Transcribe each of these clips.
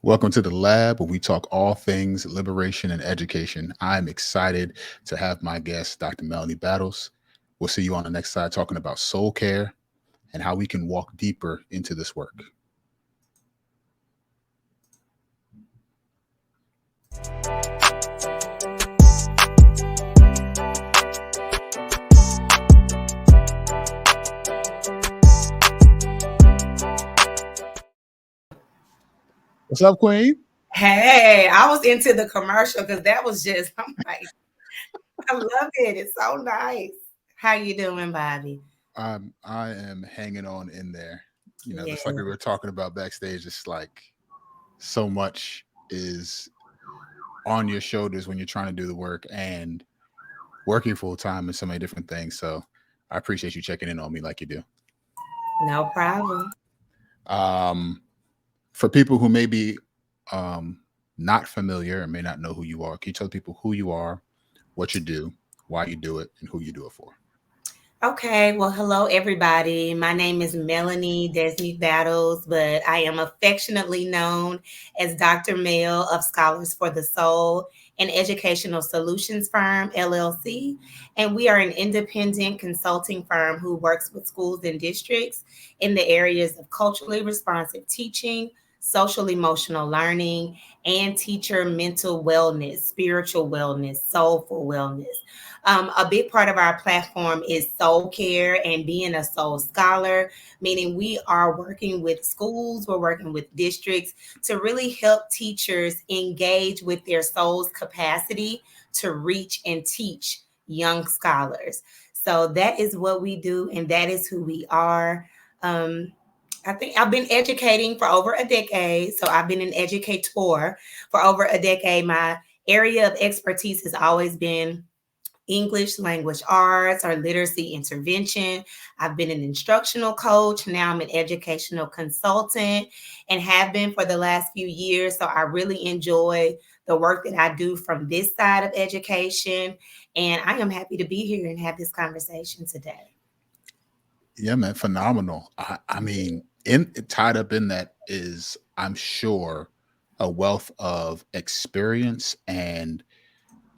Welcome to the lab where we talk all things liberation and education. I'm excited to have my guest, Dr. Melanie Battles. We'll see you on the next side talking about soul care and how we can walk deeper into this work. What's up, Queen? Hey, I was into the commercial because that was just, I'm like, I love it. It's so nice. How you doing, Bobby? I am hanging on in there. Yeah. Just like we were talking about backstage, it's like so much is on your shoulders when you're trying to do the work and working full time and so many different things. So I appreciate you checking in on me like you do. No problem. Um, for people who may be um, not familiar and may not know who you are, can you tell people who you are, what you do, why you do it, and who you do it for? Okay, well, hello, everybody. My name is Melanie Desmuke-Battles, but I am affectionately known as Dr. Mel of Scholars for the Soul, an educational solutions firm, LLC. And we are an independent consulting firm who works with schools and districts in the areas of culturally responsive teaching, social emotional learning, and teacher mental wellness, spiritual wellness, soulful wellness. A big part of our platform is soul care and being a soul scholar, meaning we are working with schools, we're working with districts to really help teachers engage with their soul's capacity to reach and teach young scholars. So that is what we do, and that is who we are. Um, I think I've been educating for over a decade. So I've been an educator for over a decade. My area of expertise has always been English language arts or literacy intervention. I've been an instructional coach. Now I'm an educational consultant and have been for the last few years. So I really enjoy the work that I do from this side of education. And I am happy to be here and have this conversation today. Yeah, man, phenomenal. I mean, in tied up in that is, I'm sure, a wealth of experience and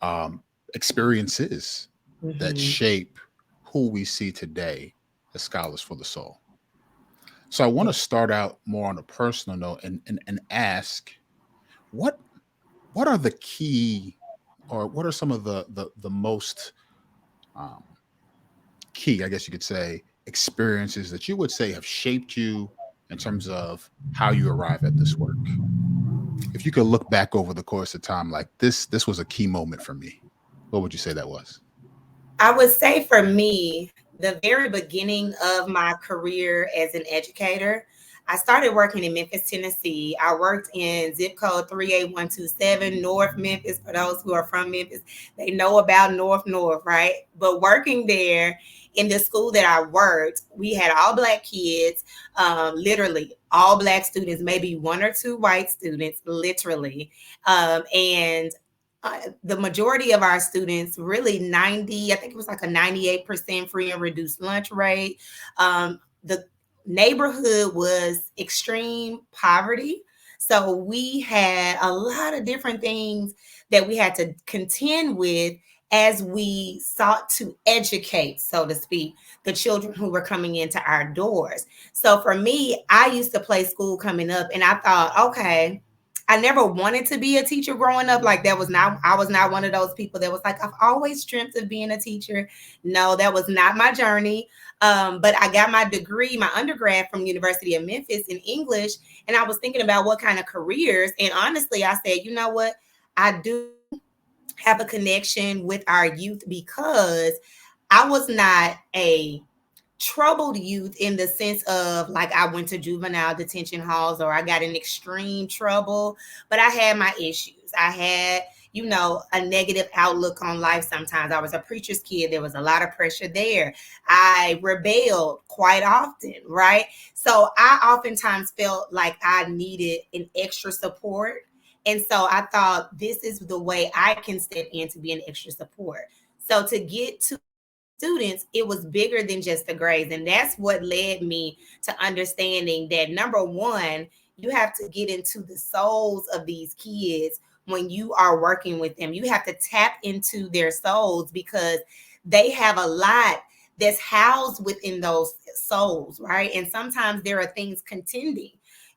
um, experiences that Mhm. shape who we see today as scholars for the soul. So I want Yeah. to start out more on a personal note and ask what what are the key, or what are some of the most um, key, I guess you could say, experiences that you would say have shaped you in terms of how you arrive at this work? If you could look back over the course of time, like this was a key moment for me, what would you say that was? I would say for me, the very beginning of my career as an educator, I started working in Memphis, Tennessee. I worked in zip code 38127, North Memphis. For those who are from Memphis, they know about North, right? But working there in the school that I worked, we had all Black kids, literally all Black students, maybe one or two white students, literally. And the majority of our students, really 90, I think it was like a 98% free and reduced lunch rate. The neighborhood was extreme poverty. So we had a lot of different things that we had to contend with as we sought to educate, so to speak, the children who were coming into our doors. So for me, I used to play school coming up, and I thought, okay, I never wanted to be a teacher growing up. Like that was not, I was not one of those people that was like, I've always dreamt of being a teacher. No, that was not my journey. But I got my degree, my undergrad from University of Memphis in English. And I was thinking about what kind of careers. And honestly, I said, you know what? I do have a connection with our youth because I was not a troubled youth in the sense of like I went to juvenile detention halls or I got in extreme trouble, but I had my issues. I had, a negative outlook on life sometimes. I was a preacher's kid. There was a lot of pressure there. I rebelled quite often, right? So I oftentimes felt like I needed an extra support. And so I thought this is the way I can step in to be an extra support. So to get to students, it was bigger than just the grades. And that's what led me to understanding that number one, you have to get into the souls of these kids when you are working with them. You have to tap into their souls because they have a lot that's housed within those souls, right? And sometimes there are things contending.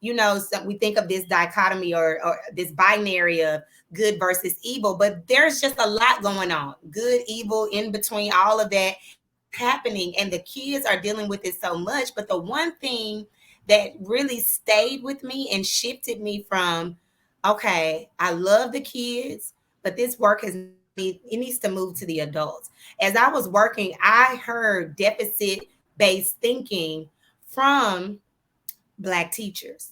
So we think of this dichotomy or this binary of good versus evil, but there's just a lot going on. Good, evil, in between, all of that is happening, and the kids are dealing with it so much. But the one thing that really stayed with me and shifted me from, okay, I love the kids, but this work it needs to move to the adults. As I was working, I heard deficit based thinking from Black teachers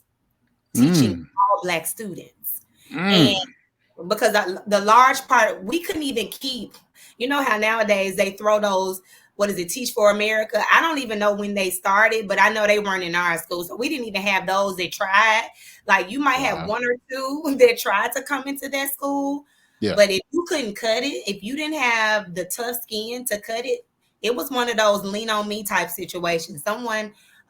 teaching Mm, all Black students. And mm. because the large part, we couldn't even keep, how nowadays they throw those, what is it, Teach for America? I don't even know when they started, but I know they weren't in our school. So we didn't even have those that tried. Like you might have Wow. one or two that tried to come into that school. Yeah. But if you couldn't cut it, if you didn't have the tough skin to cut it, it was one of those lean on me type situations.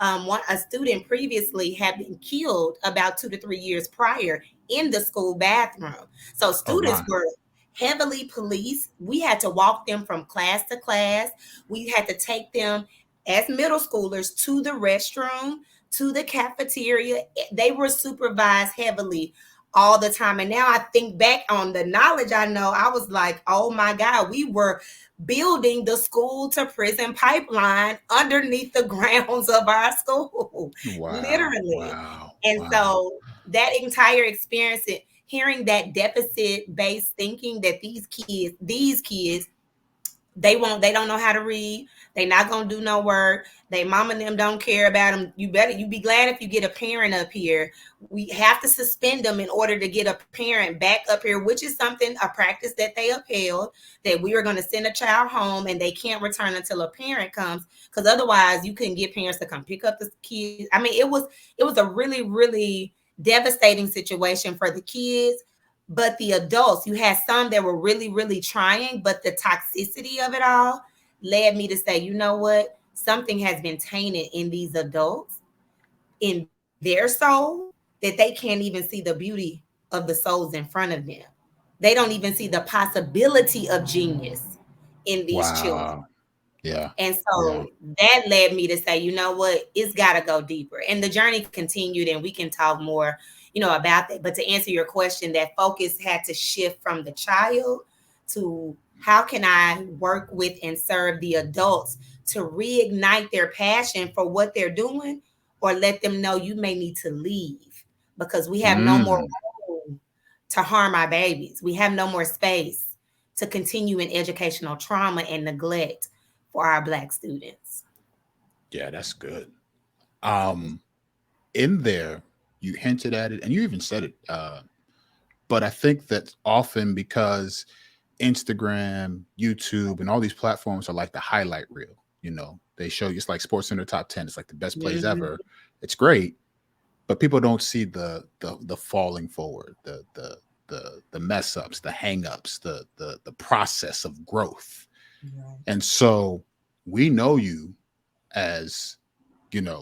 A student previously had been killed about 2 to 3 years prior in the school bathroom. So Oh students my. were heavily policed. We had to walk them from class to class. We had to take them as middle schoolers to the restroom, to the cafeteria. They were supervised heavily all the time. And now I think back on the knowledge I know, I was like, oh my God, we were building the school to prison pipeline underneath the grounds of our school, Wow. literally. Wow. And Wow. so that entire experience, hearing that deficit based thinking that these kids, they don't know how to read. They not gonna do no work. They mom and them don't care about them. You be glad if you get a parent up here. We have to suspend them in order to get a parent back up here, which is a practice that they upheld, that we were going to send a child home and they can't return until a parent comes, because otherwise you couldn't get parents to come pick up the kids. I mean, it was a really, really devastating situation for the kids. But the adults, you had some that were really, really trying, but the toxicity of it all led me to say, you know what? Something has been tainted in these adults, in their soul, that they can't even see the beauty of the souls in front of them. They don't even see the possibility of genius in these children. Wow. Yeah. And Yeah. so that led me to say, you know what, it's got to go deeper. And the journey continued, and we can talk more, about that. But to answer your question, that focus had to shift from the child to how can I work with and serve the adults to reignite their passion for what they're doing, or let them know you may need to leave because we have no more Mm. room to harm our babies. We have no more space to continue in educational trauma and neglect for our Black students. Yeah, that's good. Um, in there, you hinted at it and you even said it. But I think that's often because Instagram, YouTube, and all these platforms are like the highlight reel. They show you, it's like Sports Center Top 10. It's like the best plays Mhm. ever. It's great, but people don't see the falling forward, the mess ups, the hang ups, the process of growth. Right. And so we know you as,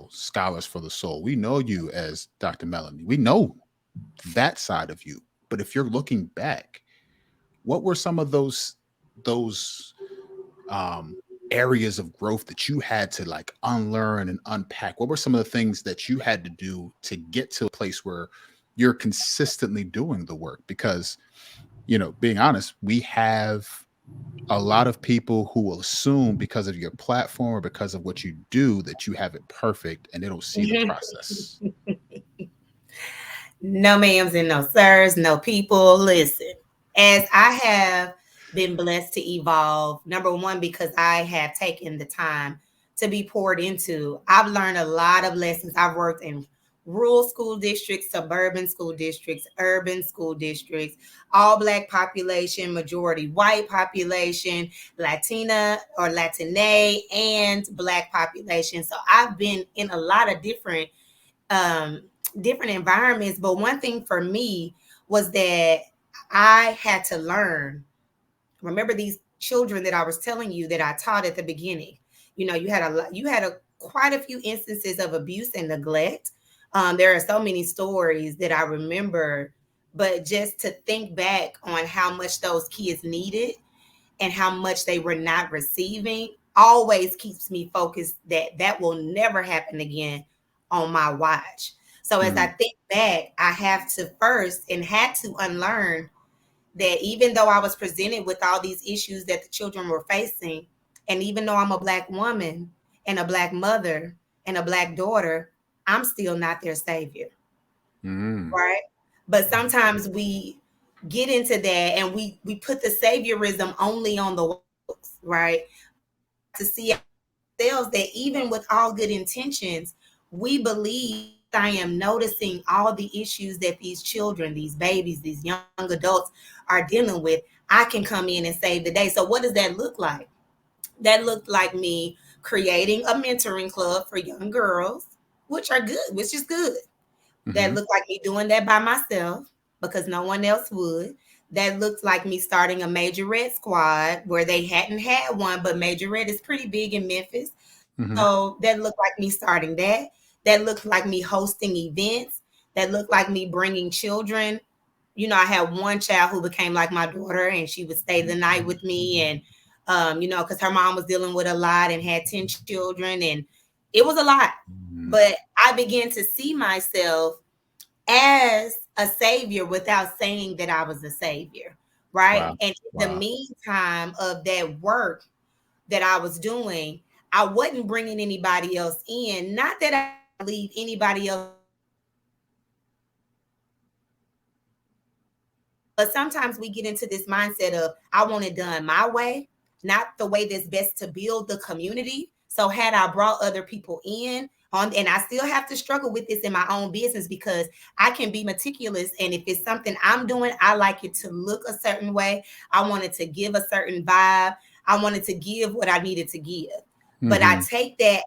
scholars for the soul. We know you as Dr. Melanie. We know that side of you. But if you're looking back, what were some of those um areas of growth that you had to like unlearn and unpack? What were some of the things that you had to do to get to a place where you're consistently doing the work? Because, being honest, we have a lot of people who will assume because of your platform or because of what you do that you have it perfect and they don't see the process. No ma'ams and no sirs, no people. Listen, as I have been blessed to evolve, number one, because I have taken the time to be poured into, I've learned a lot of lessons. I've worked in rural school districts, suburban school districts, urban school districts, all Black population, majority white population, Latina or Latine, and Black population. So I've been in a lot of um, different environments. But one thing for me was that I had to learn. Remember these children that I was telling you that I taught at the beginning. You had a quite a few instances of abuse and neglect. There are so many stories that I remember, but just to think back on how much those kids needed and how much they were not receiving always keeps me focused that that will never happen again on my watch. So as I Mm, think back, I have to first and had to unlearn that even though I was presented with all these issues that the children were facing, and even though I'm a Black woman and a Black mother and a Black daughter, I'm still not their savior, mm, right? But sometimes we get into that and we put the saviorism only on the walls, right? To see ourselves that even with all good intentions, we believe I am noticing all the issues that these children, these babies, these young adults are dealing with. I can come in and save the day. So, what does that look like? That looked like me creating a mentoring club for young girls, which are good, which is good. That mm-hmm, looked like me doing that by myself because no one else would. That looked like me starting a Major Red squad where they hadn't had one, but Major Red is pretty big in Memphis. mm-hmm, So that looked like me starting that. That looked like me hosting events. That looked like me bringing children. I had one child who became like my daughter, and she would stay the night with me. And, because her mom was dealing with a lot and had 10 children, and it was a lot. mm, But I began to see myself as a savior without saying that I was a savior, right? wow, And in the wow, meantime of that work that I was doing, I wasn't bringing anybody else in. Not that I leave anybody else, but sometimes we get into this mindset of I want it done my way, not the way that's best to build the community. So had I brought other people in on, and I still have to struggle with this in my own business because I can be meticulous, and if it's something I'm doing, I like it to look a certain way. I want it to give a certain vibe. I wanted to give what I needed to give. But I mm-hmm, take that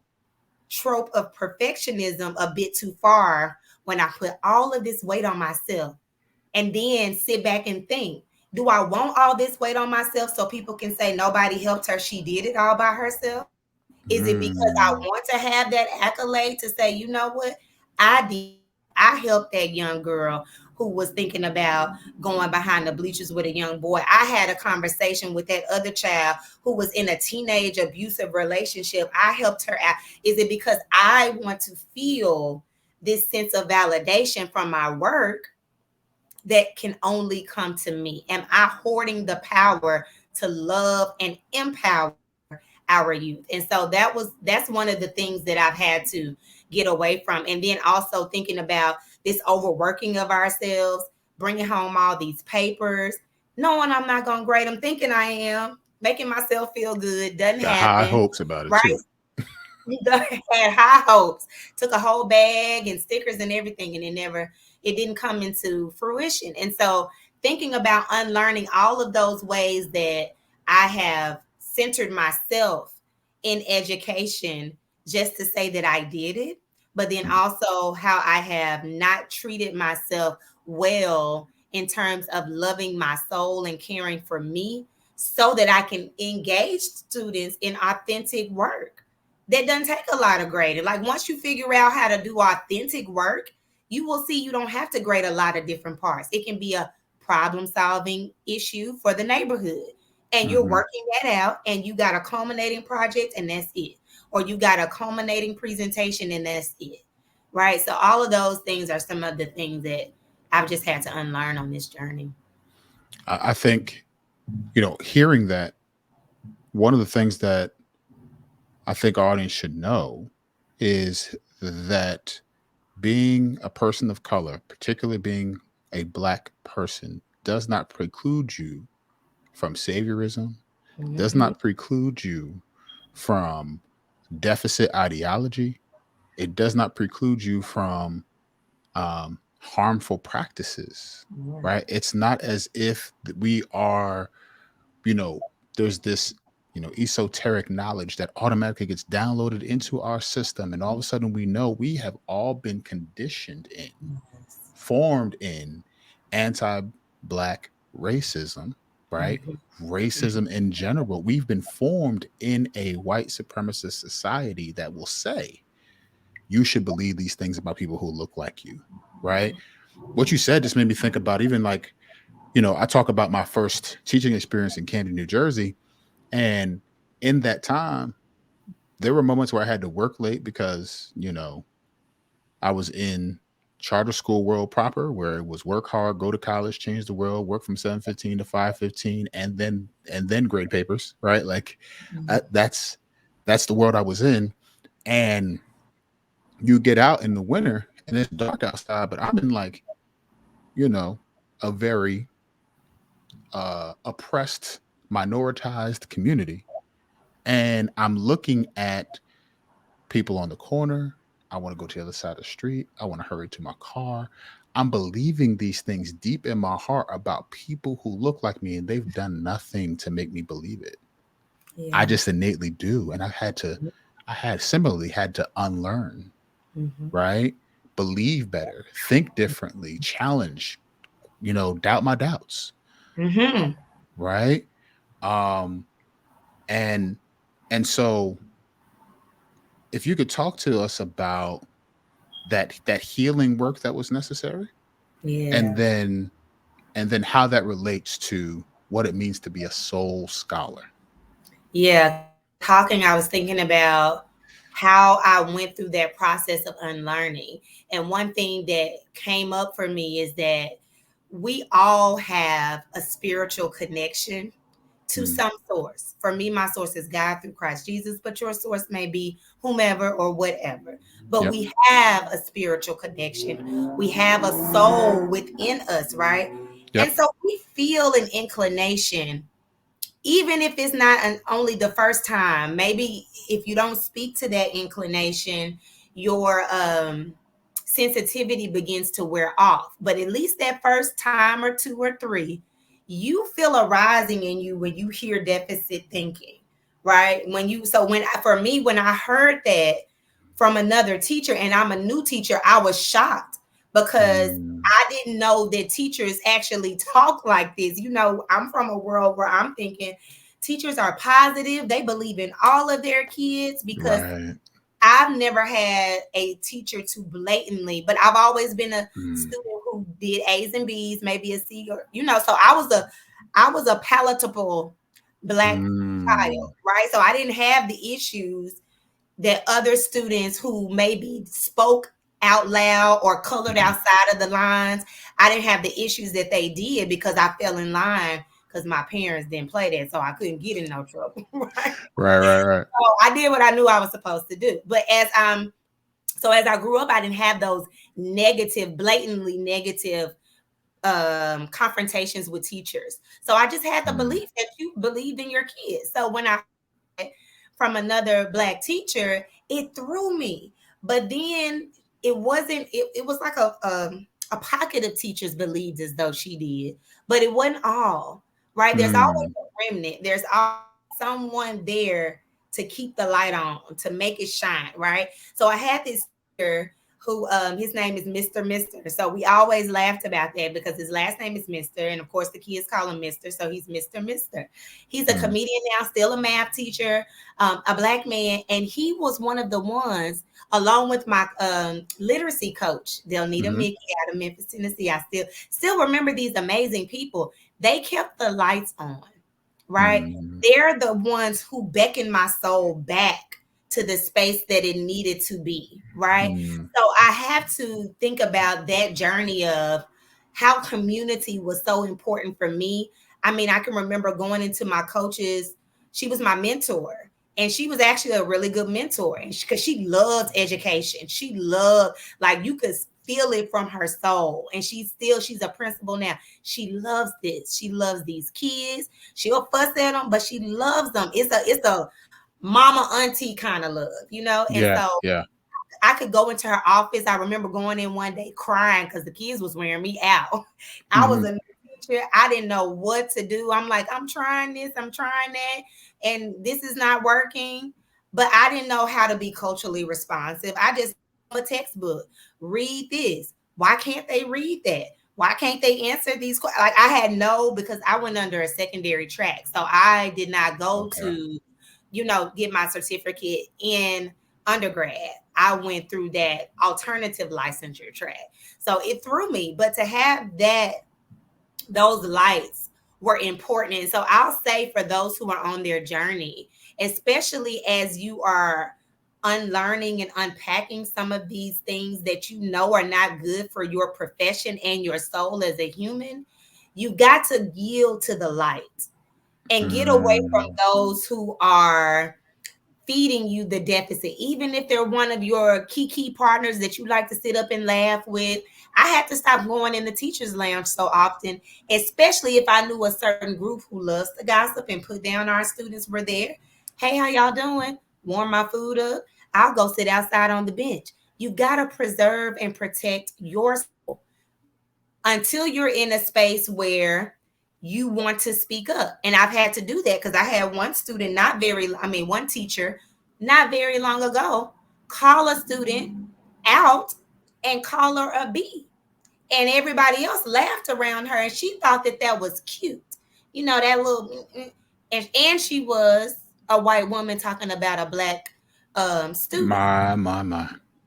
trope of perfectionism a bit too far when I put all of this weight on myself and then sit back and think, do I want all this weight on myself so people can say nobody helped her? She did it all by herself? Is it because I mm, want to have that accolade to say, you know what? I did. I helped that young girl who was thinking about going behind the bleachers with a young boy. I had a conversation with that other child who was in a teenage abusive relationship. I helped her out. Is it because I want to feel this sense of validation from my work that can only come to me? Am I hoarding the power to love and empower our youth? And so that's one of the things that I've had to get away from. And then also thinking about this overworking of ourselves, bringing home all these papers, knowing I'm not going to grade them, thinking I am, making myself feel good, doesn't got high happen, hopes about it right? too. Had high hopes, took a whole bag and stickers and everything, and it didn't come into fruition. And so thinking about unlearning all of those ways that I have centered myself in education just to say that I did it, but then Mm, also how I have not treated myself well in terms of loving my soul and caring for me so that I can engage students in authentic work that doesn't take a lot of grading. Like once you figure out how to do authentic work, you will see you don't have to grade a lot of different parts. It can be a problem solving issue for the neighborhood. And you're mm-hmm. working that out, and you got a culminating project, and that's it. Or you got a culminating presentation, and that's it. Right. So, all of those things are some of the things that I've just had to unlearn on this journey. I think, hearing that, one of the things that I think our audience should know is that being a person of color, particularly being a Black person, does not preclude you from saviorism, does Mm-hmm. not preclude you from deficit ideology. It does not preclude you from harmful practices, right? It's not as if we are, you know, there's this, esoteric knowledge that automatically gets downloaded into our system. And all of a sudden we know we have all been conditioned in, formed in anti Black racism, right? Mm-hmm. Racism in general. We've been formed in a white supremacist society that will say, you should believe these things about people who look like you, right? What you said just made me think about even like, I talk about my first teaching experience in Camden, New Jersey. And in that time, there were moments where I had to work late because, I was in charter school world proper, where it was work hard, go to college, change the world, work from 7:15 to 5:15, and then grade papers, right? Like that's the world I was in. And you get out in the winter and it's dark outside, but I'm in like, you know, a very oppressed, minoritized community. And I'm looking at people on the corner. I want to go to the other side of the street. I want to hurry to my car. I'm believing these things deep in my heart about people who look like me, and they've done nothing to make me believe it. I Yeah. just innately do. And I had similarly had to unlearn, Mm-hmm. right? Believe better, think differently, challenge, doubt my doubts, Mm-hmm. right? Um, and and so if you could talk to us about that healing work that was necessary, and Yeah. then how that relates to what it means to be a soul scholar. Yeah. Because as you were talking, I was thinking about how I went through that process of unlearning. And one thing that came up for me is that we all have a spiritual connection to Mm, some source. For me, my source is God through Christ Jesus, but your source may be whomever or whatever. But yep. we have a spiritual connection. We have a soul within us, right? And Yep. so we feel an inclination, even if it's not only the first time. Maybe if you don't speak to that inclination, your sensitivity begins to wear off. But at least that first time or two or three, you feel a rising in you when you hear deficit thinking, right? For me, when I heard that from another teacher, and I'm a new teacher, I was shocked because Mm, I didn't know that teachers actually talk like this. I'm from a world where I'm thinking teachers are positive. They believe in all of their kids, because right. I've never had a teacher to blatantly, but I've always been a Mm, student who did A's and B's, maybe a C, so I was a palatable black child, mm, right? So I didn't have the issues that other students who maybe spoke out loud or colored mhm. outside of the lines, I didn't have the issues that they did because I fell in line because my parents didn't play that, so I couldn't get in no trouble, right? Right, right, right. So I did what I knew I was supposed to do. But as I grew up, I didn't have those negative, blatantly negative confrontations with teachers. So I just had the Mm, belief that you believed in your kids. So when I from another black teacher, it threw me. But then it wasn't. It was like a pocket of teachers believed as though she did, but it wasn't all. Right? There's always mm, a remnant. There's always someone there to keep the light on, to make it shine. Right? So I had this teacher who his name is Mr. So we always laughed about that because his last name is Mr. And of course the kids call him Mr. So he's Mr. He's a mm, comedian now, still a math teacher, a black man, and he was one of the ones, along with my literacy coach, Delnita mhm, Mickey out of Memphis, Tennessee. I still remember these amazing people. They kept the lights on, right? mm, They're the ones who beckoned my soul back to the space that it needed to be, right? mm, So I have to think about that journey of how community was so important for me. I mean, I can remember going into my coach's, she was my mentor. And she was actually a really good mentor, and because she loved education. She loved, like, you could feel it from her soul. And she's a principal now. She loves this. She loves these kids. She'll fuss at them, but she loves them. It's a mama auntie kind of love. And yeah, so yeah. I could go into her office. I remember going in one day crying because the kids was wearing me out. I was Mhm, a new teacher. I didn't know what to do. I'm like, I'm trying this, I'm trying that, and this is not working. But I didn't know how to be culturally responsive. I just a textbook. Read this. Why can't they read that? Why can't they answer these questions? Like, I had no, because I went under a secondary track. So I did not go okay. to, get my certificate in undergrad. I went through that alternative licensure track. So it threw me. But to have those lights were important. And so I'll say for those who are on their journey, especially as you are unlearning and unpacking some of these things that you know are not good for your profession and your soul as a human, you got to yield to the light and get away from Mm. those who are feeding you the deficit, even if they're one of your key partners that you like to sit up and laugh with. I had to stop going in the teacher's lounge so often, especially if I knew a certain group who loves to gossip and put down our students were there. Hey, how y'all doing? Warm my food up. I'll go sit outside on the bench. You got to preserve and protect your soul until you're in a space where you want to speak up. And I've had to do that because I had one student, one teacher, not very long ago, call a student out and call her a B. And everybody else laughed around her and she thought that that was cute. You know, that little, and she was a white woman talking about a black student. My.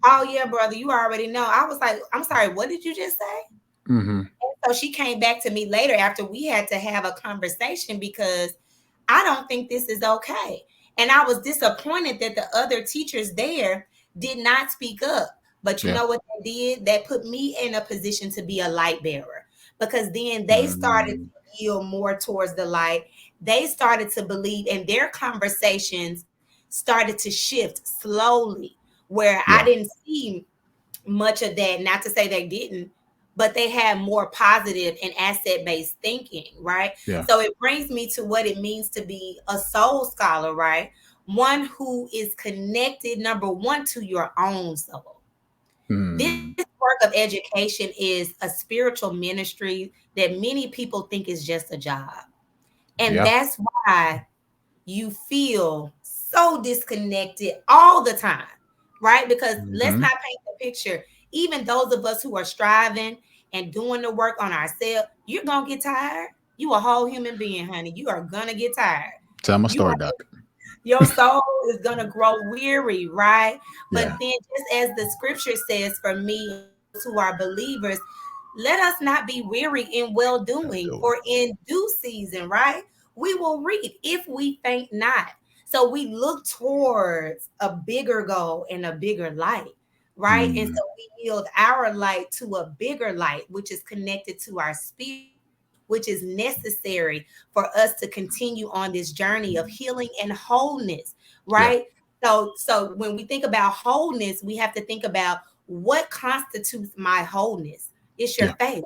Oh, yeah, brother, you already know. I was like, I'm sorry, what did you just say? Mm-hmm. So she came back to me later after we had to have a conversation because I don't think this is okay. And I was disappointed that the other teachers there did not speak up. But you Yeah. know what they did? That put me in a position to be a light bearer because then they started Mm. to yield more towards the light. They started to believe, and their conversations started to shift slowly, where I Yeah. didn't see much of that. Not to say they didn't, but they had more positive and asset based thinking, right? Yeah. So it brings me to what it means to be a soul scholar, right? One who is connected, number one, to your own soul. This Mm. work of education is a spiritual ministry that many people think is just a job. And Yeah. that's why you feel so disconnected all the time, right? Because let's Mm-hmm. not paint the picture. Even those of us who are striving and doing the work on ourselves, you're gonna get tired. You a whole human being, honey. You are gonna get tired. Tell my You story, Doc. your soul is gonna grow weary, right? But Yeah. then, just as the scripture says, for me and those who are believers, let us not be weary in well Well doing, doing. for in due season, right? We will reap if we faint not. So we look towards a bigger goal and a bigger light, right? And Mm. so we yield our light to a bigger light, which is connected to our spirit, which is necessary for us to continue on this journey of healing and wholeness, Yeah. right? So when we think about wholeness, we have to think about what constitutes my wholeness. It's your Yeah. faith,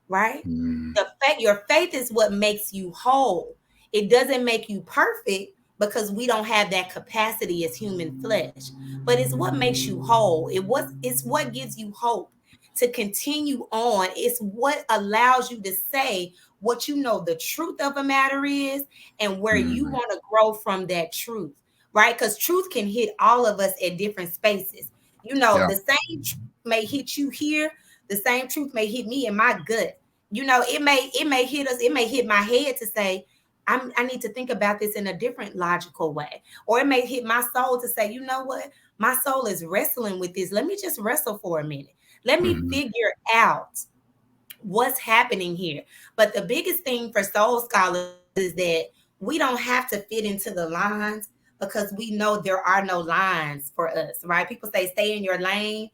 right? Mm. Your faith is what makes you whole. It doesn't make you perfect because we don't have that capacity as human flesh, but it's what makes you whole. It's what gives you hope to continue on. It's what allows you to say what you know the truth of a matter is and where you Mm. want to grow from that truth, right? Because truth can hit all of us at different spaces. You know, Yeah. the same truth may hit you here, the same truth may hit me in my gut. You know, it may hit us, it may hit my head to say, I need to think about this in a different logical way. Or it may hit my soul to say, you know what? My soul is wrestling with this. Let me just wrestle for a minute. Let me Mm-hmm. figure out what's happening here. But the biggest thing for soul scholars is that we don't have to fit into the lines because we know there are no lines for us, right? People say stay in your lane.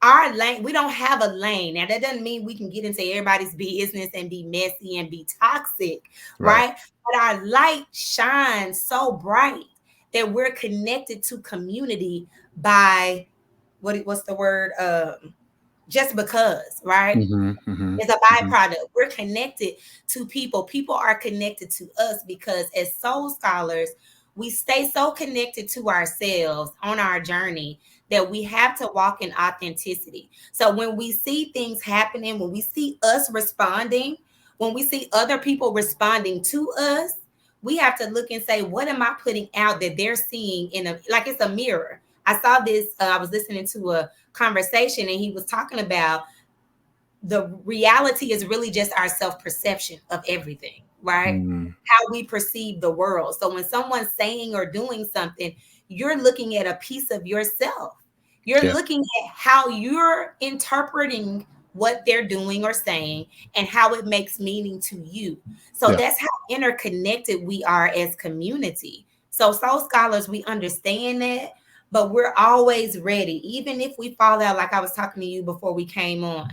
Our lane, we don't have a lane. Now that doesn't mean we can get into everybody's business and be messy and be toxic, Right. right? But our light shines so bright that we're connected to community by what's the word? Just because, right? Mm-hmm. Mm-hmm. It's a Mm-hmm. byproduct. We're connected to people. People are connected to us because as soul scholars, we stay so connected to ourselves on our journey that we have to walk in authenticity. So when we see things happening, when we see us responding, when we see other people responding to us, we have to look and say, what am I putting out that they're seeing in a like it's a mirror. I saw this, I was listening to a conversation and he was talking about the reality is really just our self-perception of everything, right? Mm. How we perceive the world. So when someone's saying or doing something, you're looking at a piece of yourself. You're Yeah. looking at how you're interpreting what they're doing or saying and how it makes meaning to you. So Yeah. that's how interconnected we are as community. So soul scholars, we understand that, but we're always ready, even if we fall out, like I was talking to you before we came on,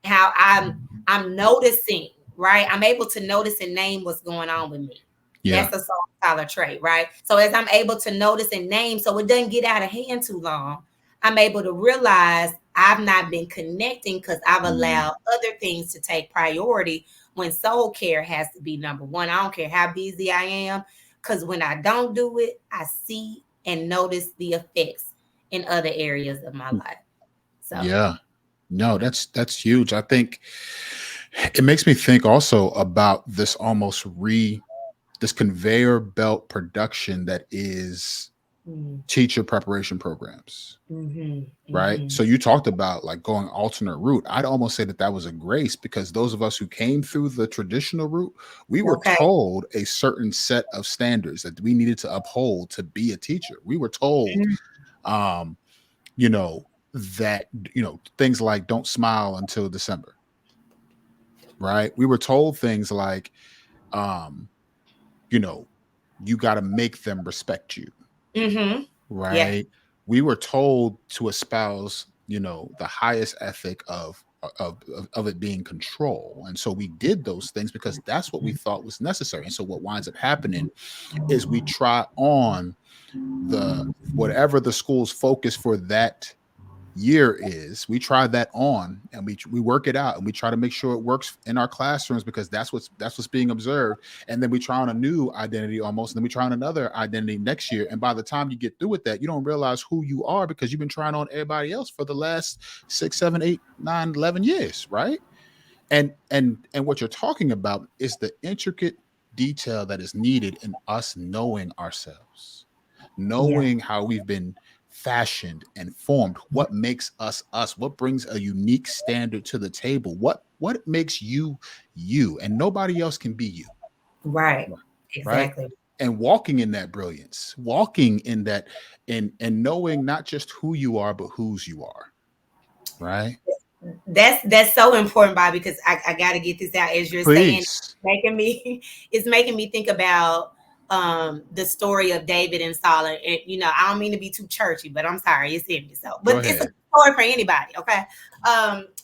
how I'm noticing, right? I'm able to notice and name what's going on with me. Yeah. That's a soul scholar trait, right? So as I'm able to notice and name, so it doesn't get out of hand too long, I'm able to realize I've not been connecting because I've Mm, allowed other things to take priority when soul care has to be number one. I don't care how busy I am, because when I don't do it, I see and notice the effects in other areas of my life. So, yeah. No, that's huge. I think it makes me think also about this almost this conveyor belt production that is mm, teacher preparation programs, mhm, right? mhm. So you talked about like going alternate route. I'd almost say that that was a grace because those of us who came through the traditional route, we were Okay. told a certain set of standards that we needed to uphold to be a teacher. We were told, Mm, um, you know, that things like don't smile until December, right? We were told things like, um, you know, you got to make them respect you, mhm. Yeah. right? We were told to espouse, the highest ethic of it being control. And so we did those things because that's what we thought was necessary. And so what winds up happening is we try on the whatever the school's focus for that year is, we try that on and we work it out and we try to make sure it works in our classrooms because that's what's being observed. And then we try on a new identity almost, and then we try on another identity next year, and by the time you get through with that, you don't realize who you are because you've been trying on everybody else for the last 6, 7, 8, 9, 11 years, right? And what you're talking about is the intricate detail that is needed in us knowing ourselves, Yeah. knowing how we've been fashioned and formed, what makes us us, what brings a unique standard to the table, what makes you you, and nobody else can be you. Right. Right. Exactly. And walking in that brilliance, walking in that, and knowing not just who you are but whose you are. Right. That's so important, Bobby, because I got to get this out as you're saying, Please making me it's making me think about the story of David and Saul. And I don't mean to be too churchy, but I'm sorry, it's in me. So, go but it's a ahead. story for anybody, okay?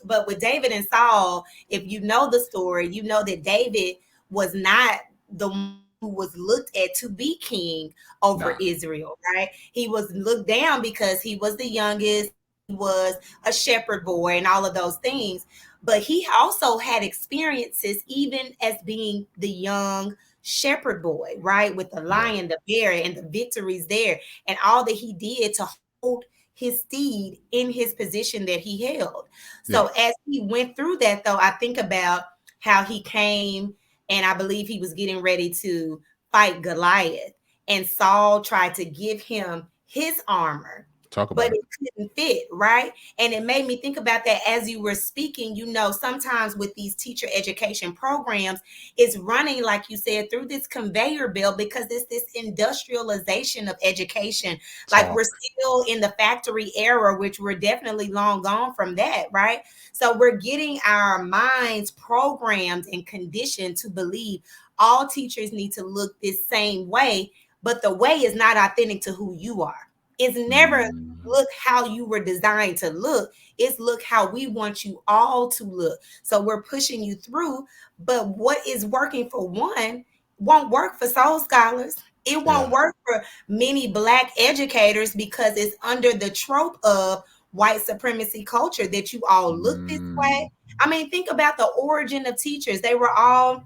But with David and Saul, if you know the story, you know that David was not the one who was looked at to be king over Nah. Israel, right? He was looked down because he was the youngest, he was a shepherd boy and all of those things. But he also had experiences even as being the young shepherd boy, right? With the Yeah. lion, the bear, and the victories there, and all that he did to hold his steed in his position that he held. Yeah. So as he went through that, though, I think about how he came, and I believe he was getting ready to fight Goliath, and Saul tried to give him his armor, Talk but about it. it couldn't fit, right? And it made me think about that as you were speaking. Sometimes with these teacher education programs, it's running, like you said, through this conveyor belt because it's this industrialization of education. Like we're Talk. still in the factory era, which we're definitely long gone from that, right? So we're getting our minds programmed and conditioned to believe all teachers need to look this same way, but the way is not authentic to who you are. It's never Mm, look how you were designed to look. It's look how we want you all to look. So we're pushing you through, but what is working for one won't work for soul scholars. It won't yeah. work for many Black educators because it's under the trope of white supremacy culture that you all look this way. Mm, I mean, think about the origin of teachers. They were all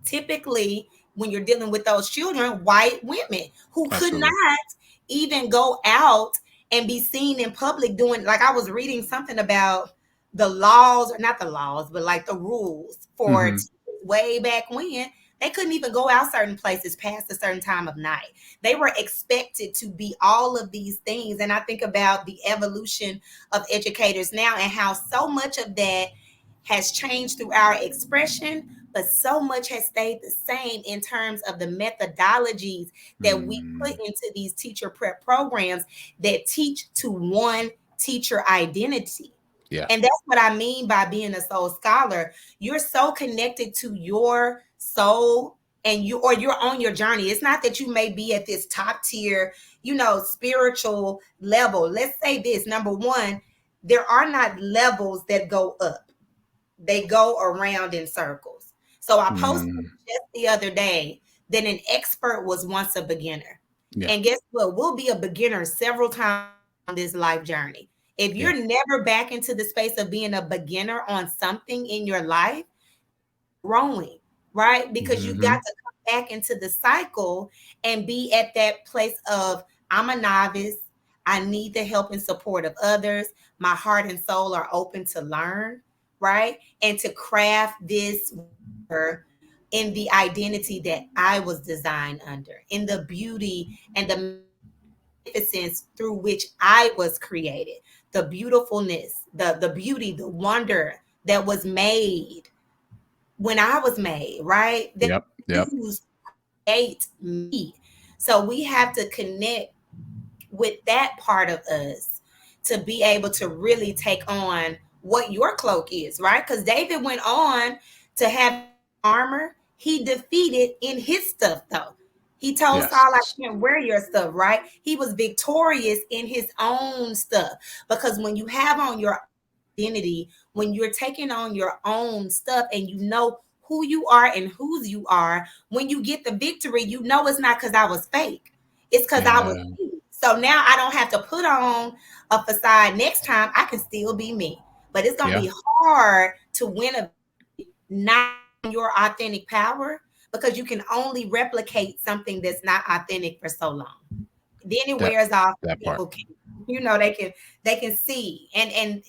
typically, when you're dealing with those children, white women who could absolutely. not even go out and be seen in public doing, like I was reading something about the laws, or not the laws, but like the rules for Hmm. teachers way back when. They couldn't even go out certain places past a certain time of night. They were expected to be all of these things. And I think about the evolution of educators now and how so much of that has changed through our expression, but so much has stayed the same in terms of the methodologies that we put Mm, into these teacher prep programs that teach to one teacher identity. Yeah. And that's what I mean by being a soul scholar. You're so connected to your soul and you're on your journey. It's not that you may be at this top tier, spiritual level. Let's say this. Number one, there are not levels that go up. They go around in circles. So I posted Mm, just the other day that an expert was once a beginner. yeah. And guess what? We'll be a beginner several times on this life journey. If Yeah. you're never back into the space of being a beginner on something in your life, growing, right? Because you got Hmm. to come back into the cycle and be at that place of, I'm a novice. I need the help and support of others. My heart and soul are open to learn, right? And to craft this in the identity that I was designed under, in the beauty and the magnificence through which I was created, the beautifulness, the beauty, the wonder that was made when I was made, right? That Yep. Yep. use create me. So we have to connect with that part of us to be able to really take on what your cloak is, right? Because David went on to have armor. He defeated in his stuff, though. He told Saul, I Yes. can't wear your stuff, right? He was victorious in his own stuff. Because when you have on your identity, when you're taking on your own stuff and you know who you are and whose you are, when you get the victory, you know it's not because I was fake. It's because I was Yeah. me. So now I don't have to put on a facade. Next time I can still be me. But it's gonna Yeah. be hard to win a not in your authentic power because you can only replicate something that's not authentic for so long. Then it That wears off. that part. People can, they can see. And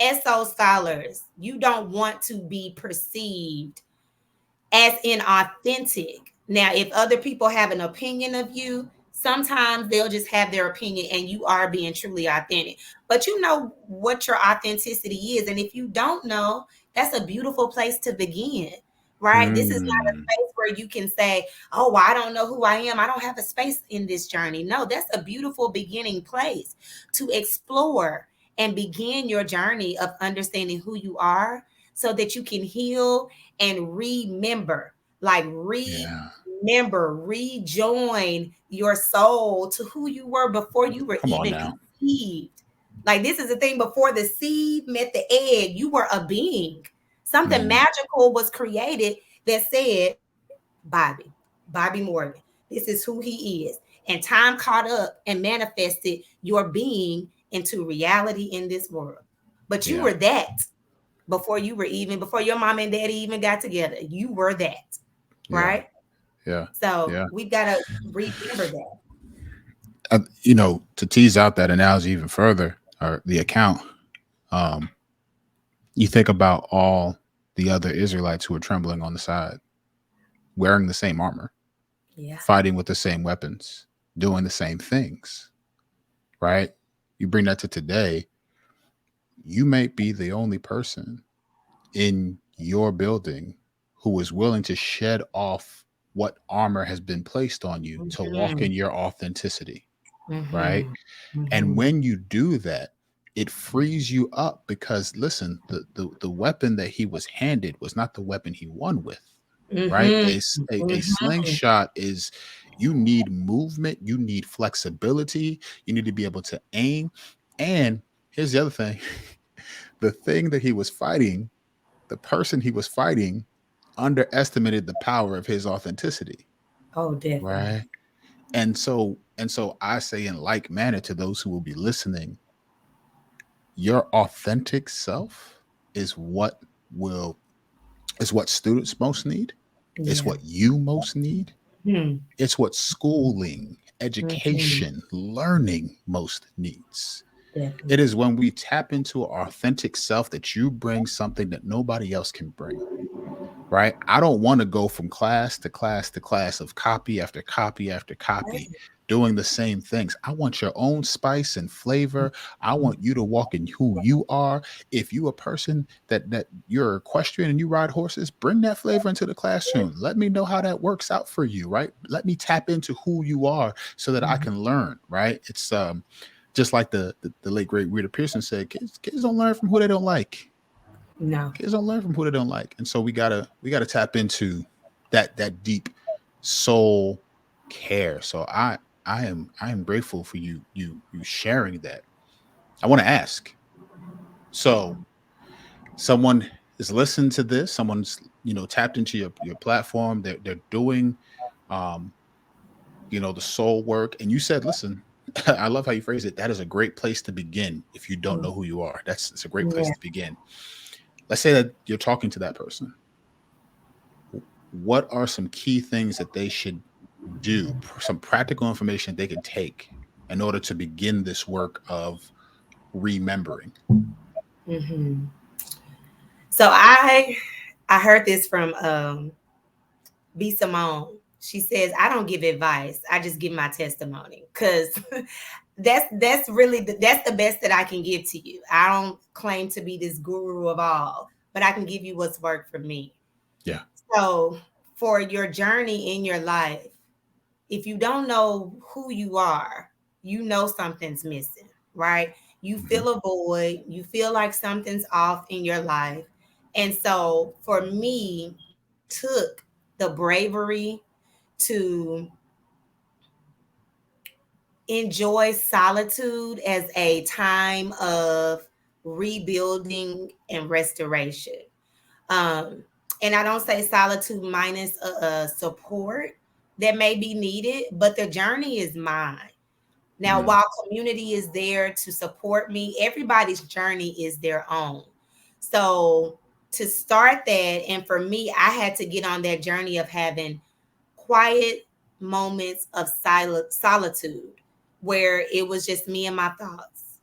as those scholars, you don't want to be perceived as inauthentic. Now, if other people have an opinion of you, sometimes they'll just have their opinion and you are being truly authentic. But you know what your authenticity is. And if you don't know, that's a beautiful place to begin, right? This is not a Mm, space where you can say, oh, well, I don't know who I am. I don't have a space in this journey. No, that's a beautiful beginning place to explore and begin your journey of understanding who you are so that you can heal and remember, like yeah. rejoin your soul to who you were before you were Come on even now. conceived. Like this is the thing, before the seed met the egg, you were a being. Something Mm, magical was created that said, Bobby, Bobby Morgan, this is who he is. And time caught up and manifested your being into reality in this world. But you yeah. were that before your mom and daddy even got together. You were that, Yeah. right? Yeah. So Yeah. we've got to remember that. To tease out that analogy even further, or the account, um, you think about all the other Israelites who are trembling on the side, wearing the same armor, Yeah. fighting with the same weapons, doing the same things, right? You bring that to today, you may be the only person in your building who is willing to shed off what armor has been placed on you to walk Mm-hmm. in your authenticity, right? Mm-hmm. And Mm-hmm. when you do that, it frees you up because listen, the weapon that he was handed was not the weapon he won with, right? Mm-hmm. A Mm-hmm. slingshot is, you need movement, you need flexibility, you need to be able to aim. And here's the other thing, the thing that he was fighting, the person he was fighting underestimated the power of his authenticity, Oh, definitely. right? And so I say in like manner to those who will be listening, your authentic self is what will is what students most need. It's Yeah. what you most need. Hmm. It's what schooling, Mm-hmm. education, learning most needs. It Definitely. is when we tap into our authentic self that you bring something that nobody else can bring, right? I don't want to go from class to class to class of copy after copy after copy doing the same things. I want your own spice and flavor. I want you to walk in who you are. If you a person that you're equestrian and you ride horses, bring that flavor into the classroom. Let me know how that works out for you, right? Let me tap into who you are so that I Mhm. can learn, right? It's just like the late great Rita Pearson said, kids don't learn from who they don't like. No. Kids don't learn from who they don't like, and so we gotta tap into that deep soul care. So I am grateful for you sharing that. I want to ask. So someone is listening to this. Someone's tapped into your platform. They're doing um, the soul work, and you said, listen. I love how you phrase it. That is a great place to begin if you don't know who you are. It's a great place Yeah. to begin. Let's say that you're talking to that person. What are some key things that they should do, some practical information they can take in order to begin this work of remembering? Hmm. So I heard this from B Simone. She says, I don't give advice. I just give my testimony. Cause that's really that's the best that I can give to you. I don't claim to be this guru of all, but I can give you what's worked for me. Yeah. So for your journey in your life, if you don't know who you are, you know something's missing, right? You Hmm. feel a void, you feel like something's off in your life. And so for me, it took the bravery to enjoy solitude as a time of rebuilding and restoration. Um, and I don't say solitude minus a support that may be needed, but the journey is mine. Now, Mm, while community is there to support me, everybody's journey is their own. So to start that, and for me, I had to get on that journey of having quiet moments of silent solitude where it was just me and my thoughts.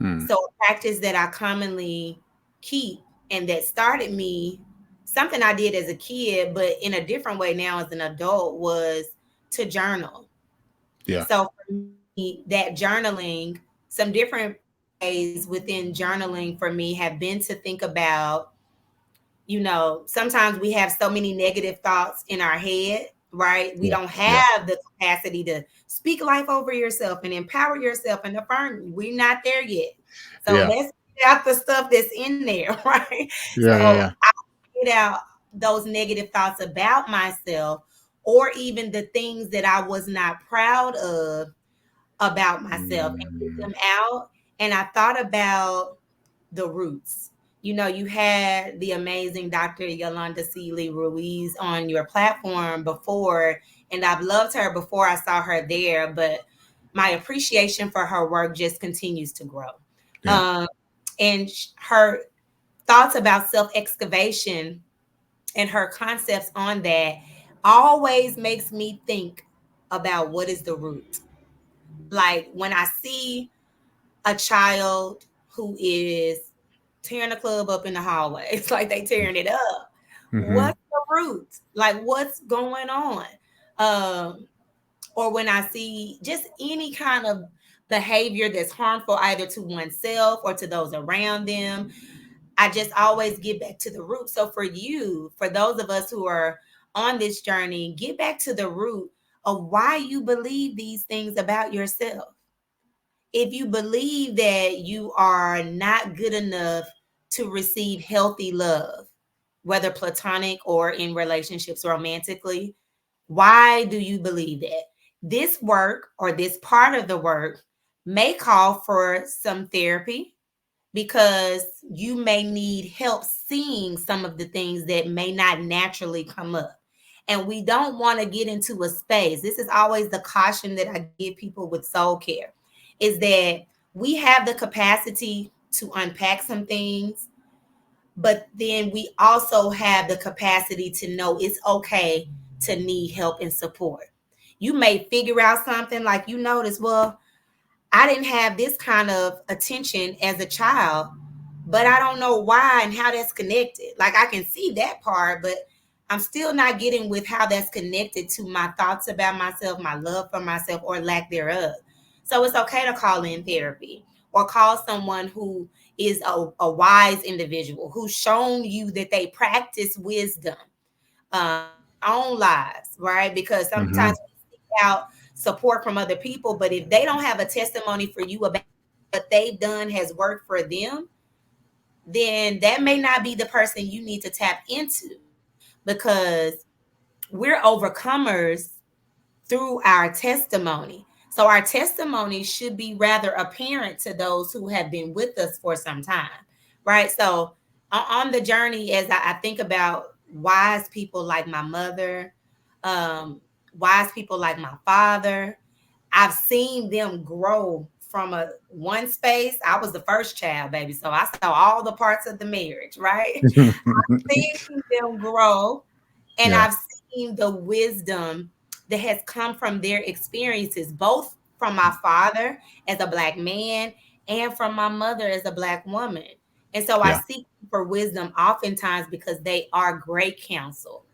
mm, So a practice that I commonly keep and that started me, something I did as a kid, but in a different way now as an adult, was to journal. yeah. So for me, that journaling, some different ways within journaling for me have been to think about, sometimes we have so many negative thoughts in our head, right? We Yeah. don't Yeah. have the capacity to speak life over yourself and empower yourself and affirm you. We're not there yet. So Yeah. let's get out the stuff that's in there, right? Yeah. Yeah. So Yeah. get out those negative thoughts about myself or even the things that I was not proud of about myself and get Mm, them out. And I thought about the roots. You had the amazing Dr. Yolanda Seeley Ruiz on your platform before, and I've loved her before I saw her there, but my appreciation for her work just continues to grow. yeah. Um, and her thoughts about self excavation and her concepts on that always makes me think about what is the root. Like when I see a child who is tearing the club up in the hallway, it's like they tearing it up. Hmm. What's the root? Like what's going on? Um, or when I see just any kind of behavior that's harmful either to oneself or to those around them, I just always get back to the root. So for you, for those of us who are on this journey, get back to the root of why you believe these things about yourself. If you believe that you are not good enough to receive healthy love, whether platonic or in relationships romantically, why do you believe that? This work or this part of the work may call for some therapy because you may need help seeing some of the things that may not naturally come up. And we don't want to get into a space. This is always the caution that I give people with soul care is that we have the capacity to unpack some things, but then we also have the capacity to know it's okay to need help and support. You may figure out something like you notice, well, I didn't have this kind of attention as a child, but I don't know why and how that's connected. Like I can see that part, but I'm still not getting with how that's connected to my thoughts about myself, my love for myself, or lack thereof. So it's okay to call in therapy or call someone who is a wise individual who's shown you that they practice wisdom in their own lives, right? Because sometimes Hmm. we seek out support from other people, but if they don't have a testimony for you about what they've done has worked for them, then that may not be the person you need to tap into, because we're overcomers through our testimony. So our testimony should be rather apparent to those who have been with us for some time, right? So on the journey, as I think about wise people like my mother, um, wise people like my father, I've seen them grow from a one space. I was the first child, baby, so I saw all the parts of the marriage, right? Seen them grow, and Yeah. I've seen the wisdom that has come from their experiences, both from my father as a black man and from my mother as a black woman. And so I Yeah. seek for wisdom oftentimes because they are great counsel,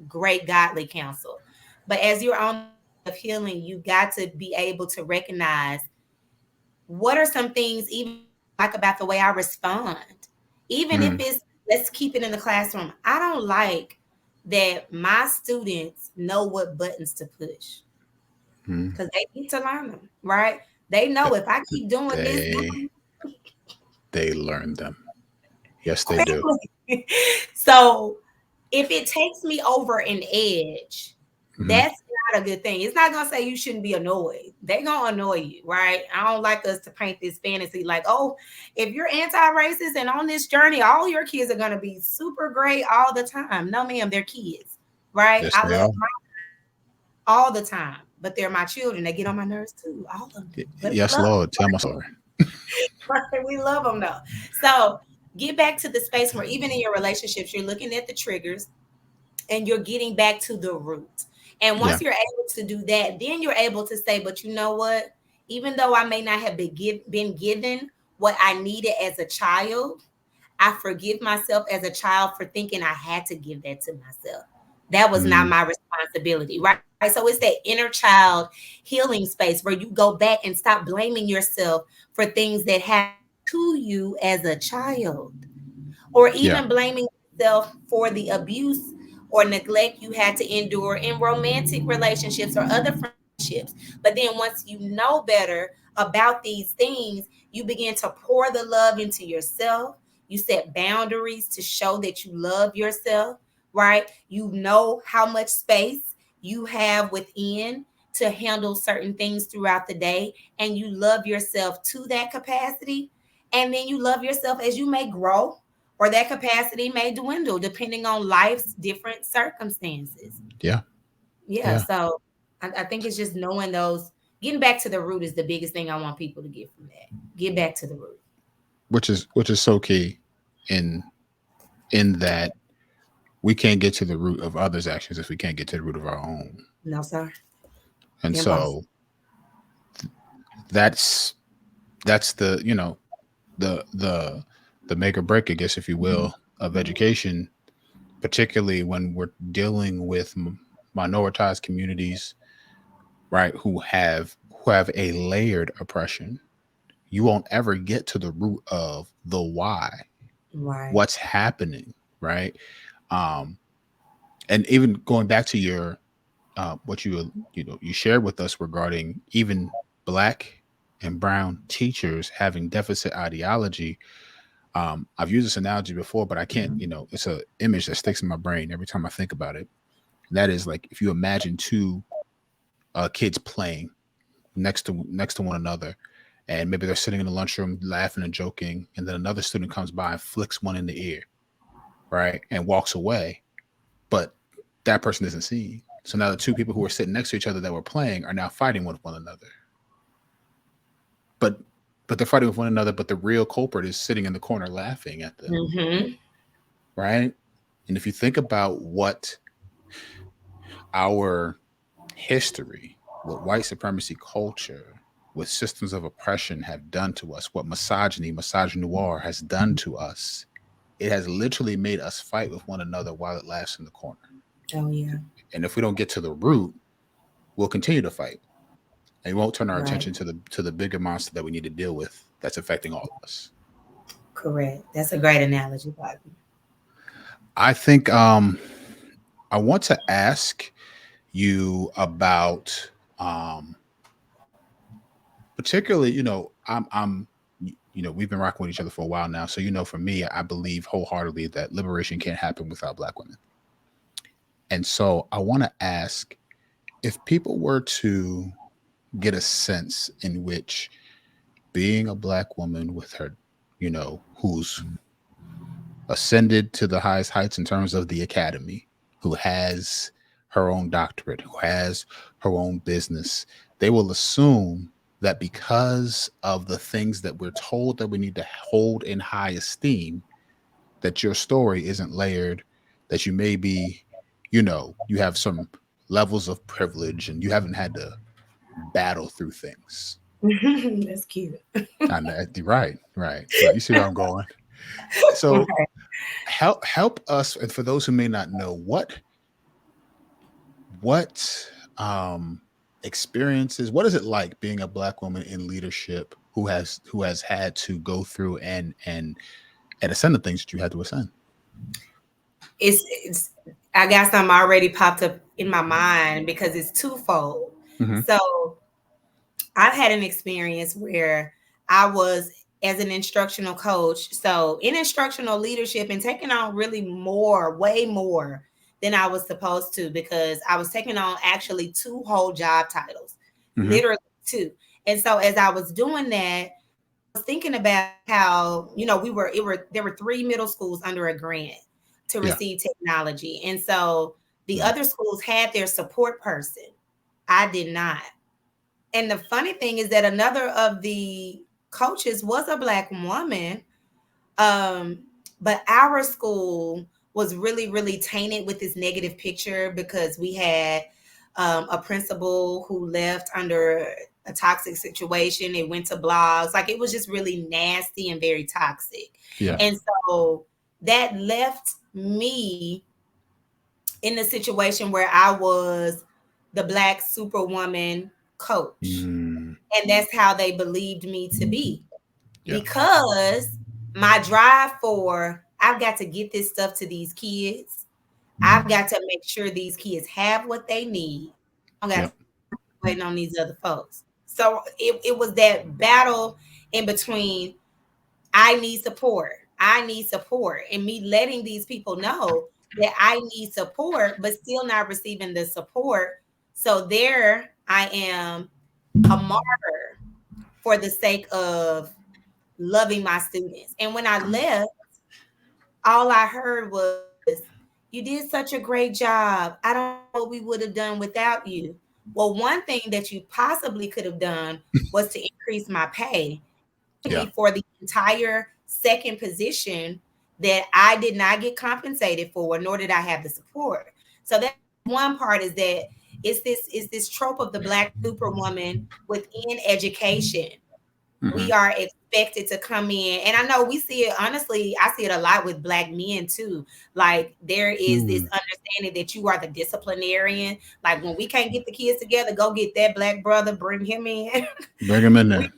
great godly counsel. But as you're on the journey of healing, you got to be able to recognize what are some things even I don't like about the way I respond. Even if Mm, it's, let's keep it in the classroom. I don't like that my students know what buttons to push mm. because they need to learn them, right? They know Th- if I keep doing this, They they learn them. Yes, they do. so if it takes me over an edge, Hmm. that's not a good thing. It's not gonna say you shouldn't be annoyed. They're gonna annoy you, right? I don't like us to paint this fantasy like, oh, if you're anti-racist and on this journey, all your kids are gonna be super great all the time. No, ma'am, they're kids, right? Yes, I they love are. my all the time, but they're my children. They get on my nerves too, all of them. But Yes, Lord. Tell my story. we love them though. So get back to the space where even in your relationships, you're looking at the triggers and you're getting back to the root. And Yeah. once you're able to do that, then you're able to say, but you know what? Even though I may not have been given what I needed as a child, I forgive myself as a child for thinking I had to give that to myself. That was not Mm, my responsibility, right? So it's that inner child healing space where you go back and stop blaming yourself for things that happened to you as a child, or yeah. even blaming yourself for the abuse or neglect you had to endure in romantic relationships or other friendships. But then once you know better about these things, you begin to pour the love into yourself. You set boundaries to show that you love yourself, right? You know how much space you have within to handle certain things throughout the day, and you love yourself to that capacity. And then you love yourself as you may grow, or that capacity may dwindle depending on life's different circumstances. Yeah. Yeah, Yeah. so I think it's just knowing those, getting back to the root is the biggest thing I want people to get from that. Get back to the root. Which is so key in in that we can't get to the root of others' actions if we can't get to the root of our own. No, sir. And Impossible. so that's that's the, the make or break, I guess, if you will, of education, particularly when we're dealing with minoritized communities, right, who have a layered oppression. You won't ever get to the root of the why, Right. what's happening, right? Um, and even going back to your what you shared with us regarding even black and brown teachers having deficit ideology. I've used this analogy before, but I can't. It's a image that sticks in my brain every time I think about it. And that is like if you imagine two kids playing next to one another, and maybe they're sitting in the lunchroom laughing and joking, and then another student comes by and flicks one in the ear, right, and walks away, but that person isn't seen. So now the two people who were sitting next to each other that were playing are now fighting with one another. But they're fighting with one another, but the real culprit is sitting in the corner laughing at them, Mm-hmm. right? And if you think about what our history, what white supremacy culture, what systems of oppression have done to us, what misogynoir has done to us, it has literally made us fight with one another while it laughs in the corner. Oh yeah. And if we don't get to the root, we'll continue to fight, and we won't turn our Right. attention to the bigger monster that we need to deal with that's affecting all of us. Correct. That's a great analogy, Bobby. I think I want to ask you about um particularly, I'm we've been rocking with each other for a while now. So, for me, I believe wholeheartedly that liberation can't happen without Black women. And so I want to ask, if people were to get a sense in which being a Black woman with her, who's ascended to the highest heights in terms of the academy, who has her own doctorate, who has her own business, they will assume that because of the things that we're told that we need to hold in high esteem, that your story isn't layered, that you may be, you have some levels of privilege and you haven't had to battle through things. That's cute. I know, right, right. So you see where I'm going. So help us, and for those who may not know, what um experiences, what is it like being a Black woman in leadership who has had to go through and ascend the things that you had to ascend? It's I got something already popped up in my mind because it's twofold. Hmm. So I've had an experience where I was as an instructional coach. So in instructional leadership and taking on really more, way more than I was supposed to, because I was taking on actually two whole job titles, Hmm. literally two. And so as I was doing that, I was thinking about how, there were three middle schools under a grant to Yeah. receive technology. And so the Mm. other schools had their support person. I did not. And the funny thing is that another of the coaches was a Black woman, um, but our school was really, really tainted with this negative picture because we had a principal who left under a toxic situation. It went to blogs. Like, it was just really nasty and very toxic. Yeah. And so that left me in the situation where I was the Black superwoman coach. Mm. And that's how they believed me to be, Yeah. because my drive for I've got to get this stuff to these kids. I've got to make sure these kids have what they need. I don't got Yep. to waiting on these other folks. So it was that battle in between. I need support. I need support. And me letting these people know that I need support, but still not receiving the support. So there I am, a martyr for the sake of loving my students. And when I left, all I heard was, "You did such a great job. I don't know what we would have done without you." Well, one thing that you possibly could have done was to increase my pay Yeah. for the entire second position that I did not get compensated for, nor did I have the support. So that's one part, is that it's this trope of the Black superwoman within education. Hmm. We are expected to come in, and I know we see it, honestly, I see it a lot with Black men too. Like, there is this Mm. understanding that you are the disciplinarian. Like, when we can't get the kids together, go get that Black brother, bring him in. Bring him in we, there.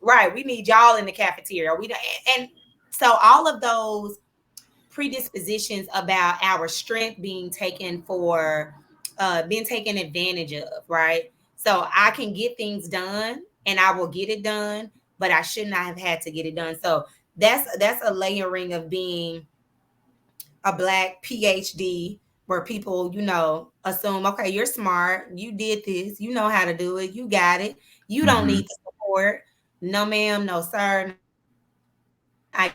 right, we need y'all in the cafeteria. We don't, and so all of those predispositions about our strength being taken advantage of, right? So I can get things done and I will get it done, but I should not have had to get it done. So that's a layering of being a Black PhD, where people, assume, okay, you're smart, you did this, you know how to do it, you got it, you don't Hmm. need the support. No, ma'am, no, sir. I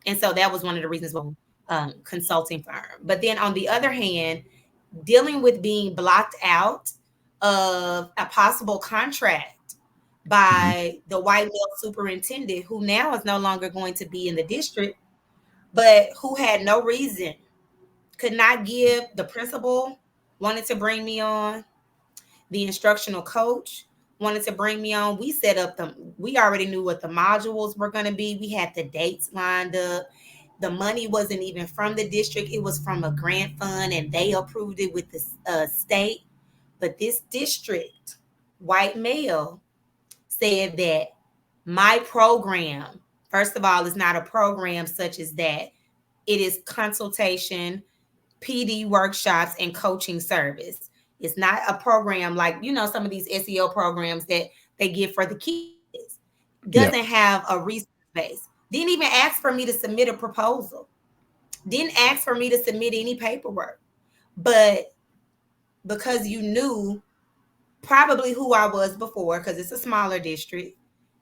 And so that was one of the reasons why consulting firm. But then on the other hand, dealing with being blocked out of a possible contract Hmm. by the white male superintendent, who now is no longer going to be in the district, but who had no reason, could not give. The principal wanted to bring me on, the instructional coach wanted to bring me on. We already knew what the modules were going to be. We had the dates lined up. The money wasn't even from the district, it was from a grant fund, and they approved it with the state. But this district, white male, said that my program, first of all, is not a program such as that. It is consultation, PD workshops, and coaching service. It's not a program like, some of these SEO programs that they give for the kids. Doesn't Yep. have a resource base. Didn't even ask for me to submit a proposal. Didn't ask for me to submit any paperwork. But because you knew probably who I was before, because it's a smaller district,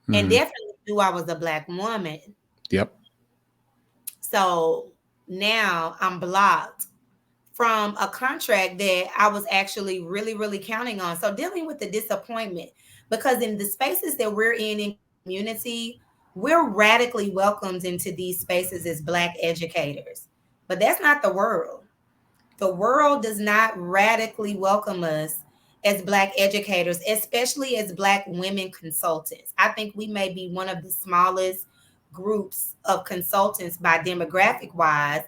and Hmm. definitely knew I was a Black woman. Yep. So now I'm blocked from a contract that I was actually really, really counting on. So dealing with the disappointment, because in the spaces that we're in community, we're radically welcomed into these spaces as Black educators. But that's not the world. The world does not radically welcome us as Black educators, especially as Black women consultants. I think we may be one of the smallest groups of consultants by demographic wise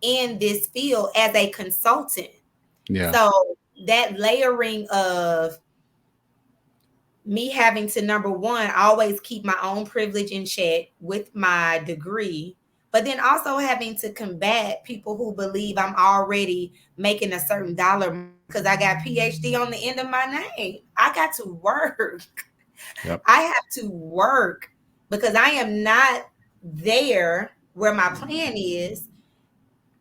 in this field as a consultant. Yeah. So that layering of me having to, number one, always keep my own privilege in check with my degree, but then also having to combat people who believe I'm already making a certain dollar because I got PhD on the end of my name. I got to work. Yep. I have to work because I am not there where my plan is,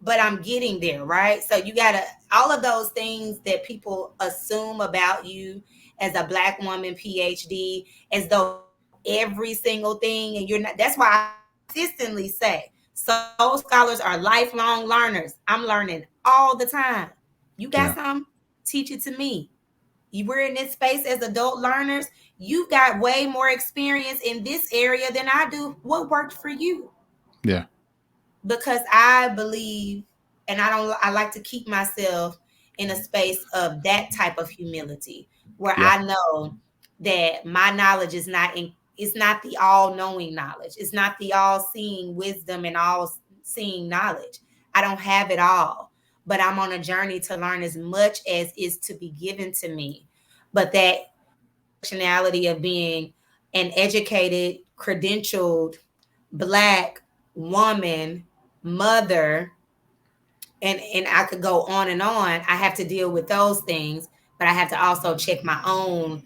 but I'm getting there, right? So you gotta, all of those things that people assume about you as a Black woman PhD, as though you know every single thing, and you're not. That's why I consistently say soul scholars are lifelong learners. I'm learning all the time. You got Yeah. some? Teach it to me. You were in this space as adult learners. You've got way more experience in this area than I do. What worked for you? Yeah. Because I believe, and I like to keep myself in a space of that type of humility where Yeah. I know that my knowledge is not in, it's not the all-knowing knowledge. It's not the all-seeing wisdom and all-seeing knowledge. I don't have it all, but I'm on a journey to learn as much as is to be given to me. But that intersectionality of being an educated, credentialed Black woman, mother, and I could go on and on. I have to deal with those things, but I have to also check my own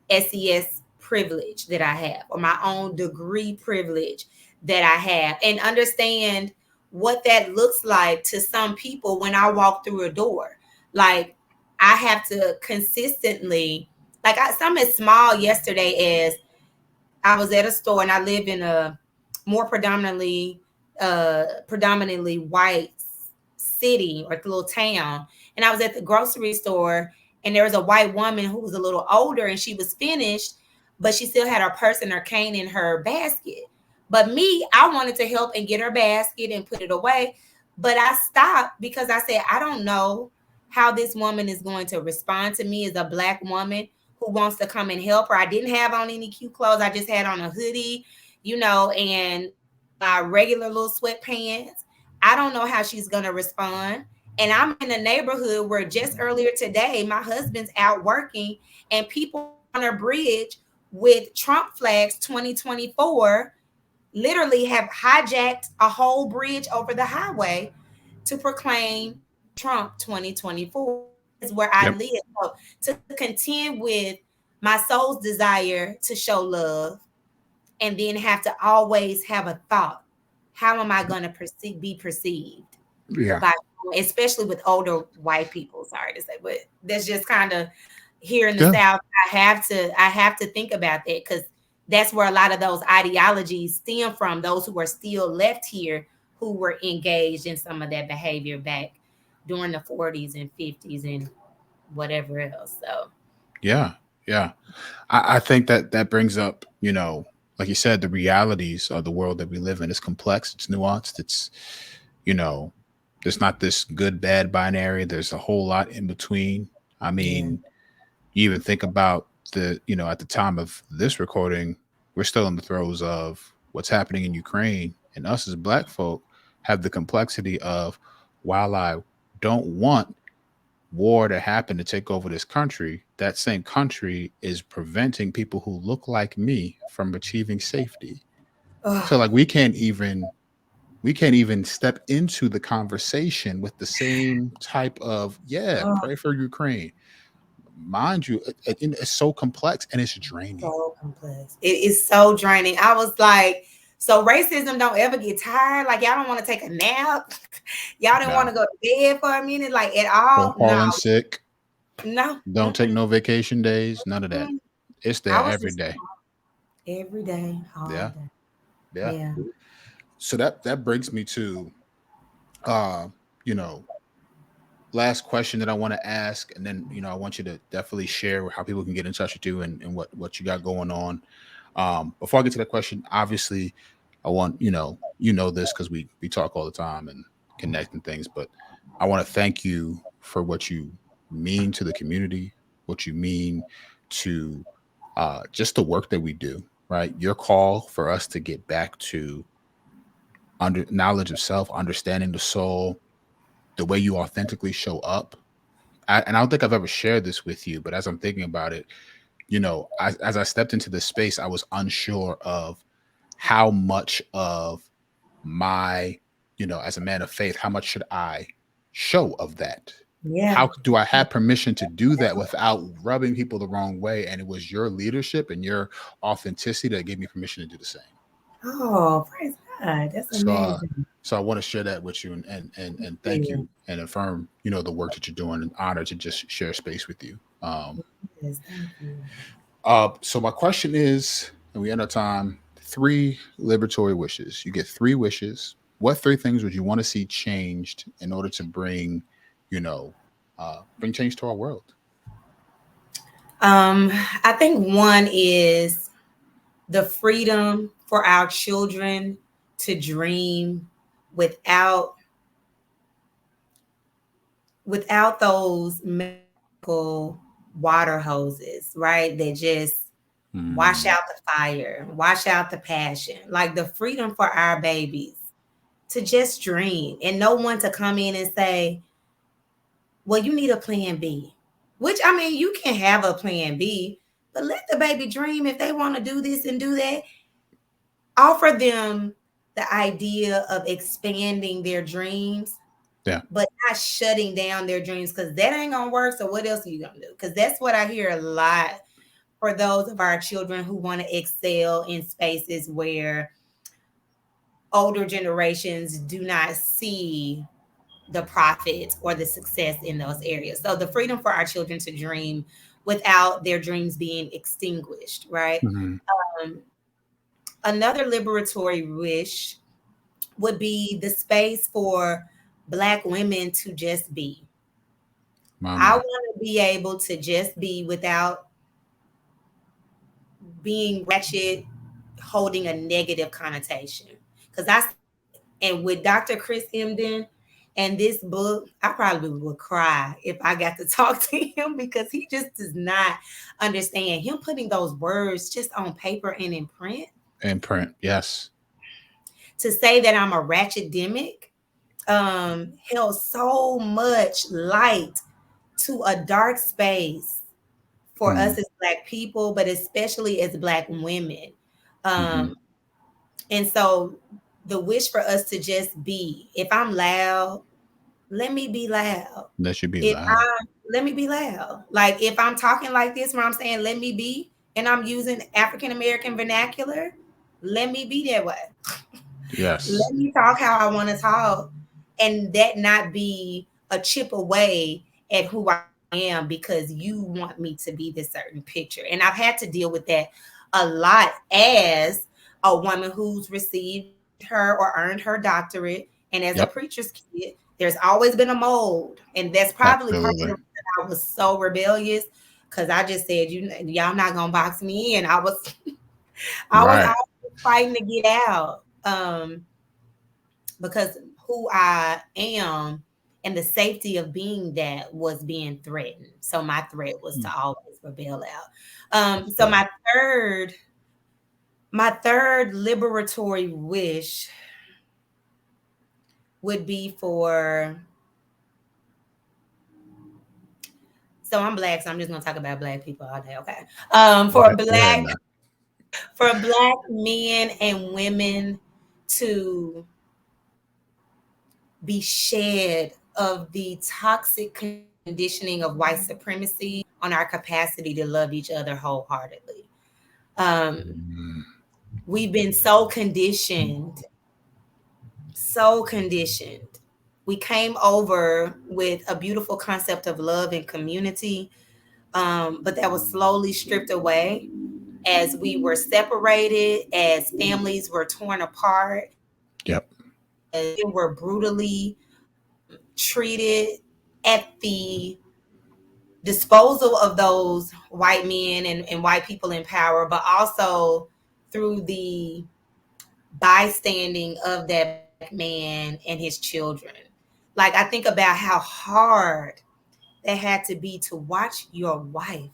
SES privilege that I have, or my own degree privilege that I have, and understand what that looks like to some people when I walk through a door. Like, I have to consistently, something as small yesterday as I was at a store, and I live in a more predominantly white city or little town. And I was at the grocery store, and there was a white woman who was a little older, and she was finished, but she still had her purse and her cane in her basket. But me, I wanted to help and get her basket and put it away. But I stopped because I said, I don't know how this woman is going to respond to me as a Black woman who wants to come and help her. I didn't have on any cute clothes. I just had on a hoodie, and my regular little sweatpants. I don't know how she's going to respond. And I'm in a neighborhood where just earlier today, my husband's out working, and people on a bridge with Trump flags 2024 literally have hijacked a whole bridge over the highway to proclaim Trump 2024. Is where I Yep. live. So to contend with my soul's desire to show love, and then have to always have a thought: how am I going to be perceived Yeah. by, especially with older white people? Sorry to say, but that's just kind of here in the Yeah. South. I have to think about that because that's where a lot of those ideologies stem from. Those who are still left here who were engaged in some of that behavior back during the 40s and 50s and whatever else. So Yeah. Yeah. I think that that brings up, like you said, the realities of the world that we live in. It's complex, it's nuanced, you know, there's not this good, bad binary. There's a whole lot in between. I yeah. mean, you even think about at the time of this recording, we're still in the throes of what's happening in Ukraine. And us as Black folk have the complexity of, while I don't want war to happen to take over this country, that same country is preventing people who look like me from achieving safety. So Ugh, like we can't even step into the conversation with the same type of, yeah, ugh. pray for Ukraine. mind you, it's so complex and it's draining. So complex. It is so draining. I was like, so racism don't ever get tired. Like y'all don't want to take a nap. Y'all didn't want No, to go to bed for a minute, like at all. don't No, call in sick. no. Don't take Mm-mm, no vacation days. None of that. mm-mm. It's I there was every just day. every day, all Yeah, day. yeah. Yeah. So that brings me to uh, you know, last question that I want to ask, and then I want you to definitely share how people can get in touch with you and what you got going on. Before I get to that question, obviously, I want this because we talk all the time and connect and things, but I want to thank you for what you mean to the community, what you mean to just the work that we do. Right, your call for us to get back to under knowledge of self, understanding the soul, the way you authentically show up. And I don't think I've ever shared this with you, but as I'm thinking about it, as I stepped into this space, I was unsure of how much of my, as a man of faith, how much should I show of that? Yeah. How do I have permission to do that without rubbing people the wrong way? And it was your leadership and your authenticity that gave me permission to do the same. Oh, praise God. That's So, amazing. so I want to share that with you and thank Yeah. you and affirm, the work that you're doing and honor to just share space with you. Yes, thank you. So my question is, and we end our time, 3 liberatory wishes. You get 3 wishes. What 3 things would you want to see changed in order to bring change to our world? Um, I think one is the freedom for our children to dream without those medical water hoses, right? That just wash Mm, out the fire, wash out the passion. Like the freedom for our babies to just dream and no one to come in and say, well, you need a plan B. Which I mean, you can have a plan B, but let the baby dream if they want to do this and do that. Offer them the idea of expanding their dreams, yeah. but not shutting down their dreams because that ain't gonna work. So what else are you gonna do? Because that's what I hear a lot for those of our children who want to excel in spaces where older generations do not see the profit or the success in those areas. So the freedom for our children to dream without their dreams being extinguished, right? Hmm. Um, Another liberatory wish would be the space for Black women to just be. I Mama. want to be able to just be without being ratchet, holding a negative connotation. Because and with Dr. Chris Emden and this book, I probably would cry if I got to talk to him because he just does not understand him putting those words just on paper and in print And print. Yes. to say that I'm a ratchet demic held so much light to a dark space for Mm-hmm. us as Black people, but especially as Black women. Mm-hmm. Um, and so the wish for us to just be, if I'm loud, let me be loud. That should be If loud. I Let me be loud. Like if I'm talking like this, where I'm saying let me be, and I'm using African American vernacular, let me be that way. Yes. Let me talk how I want to talk, and that not be a chip away at who I am because you want me to be this certain picture. And I've had to deal with that a lot as a woman who's received her or earned her doctorate, and as a Yep. preacher's kid, there's always been a mold, and that's probably part of the Absolutely. reason I was so rebellious because I just said, y'all not gonna box me in. I was Right. always fighting to get out. Because who I am and the safety of being that was being threatened. So my threat was to Mm, always rebel out. that's So good. my third liberatory wish would be for. So I'm Black, so I'm just gonna talk about Black people all day. Okay. Go ahead, man. For Black men and women to be shed of the toxic conditioning of white supremacy on our capacity to love each other wholeheartedly. Um, Mm, we've been so conditioned, so conditioned. We came over with a beautiful concept of love and community, but that was slowly stripped away as we were separated, as families were torn apart, yep. as we were brutally treated at the disposal of those white men and white people in power, but also through the bystanding of that black man and his children. Like, I think about how hard that had to be to watch your wife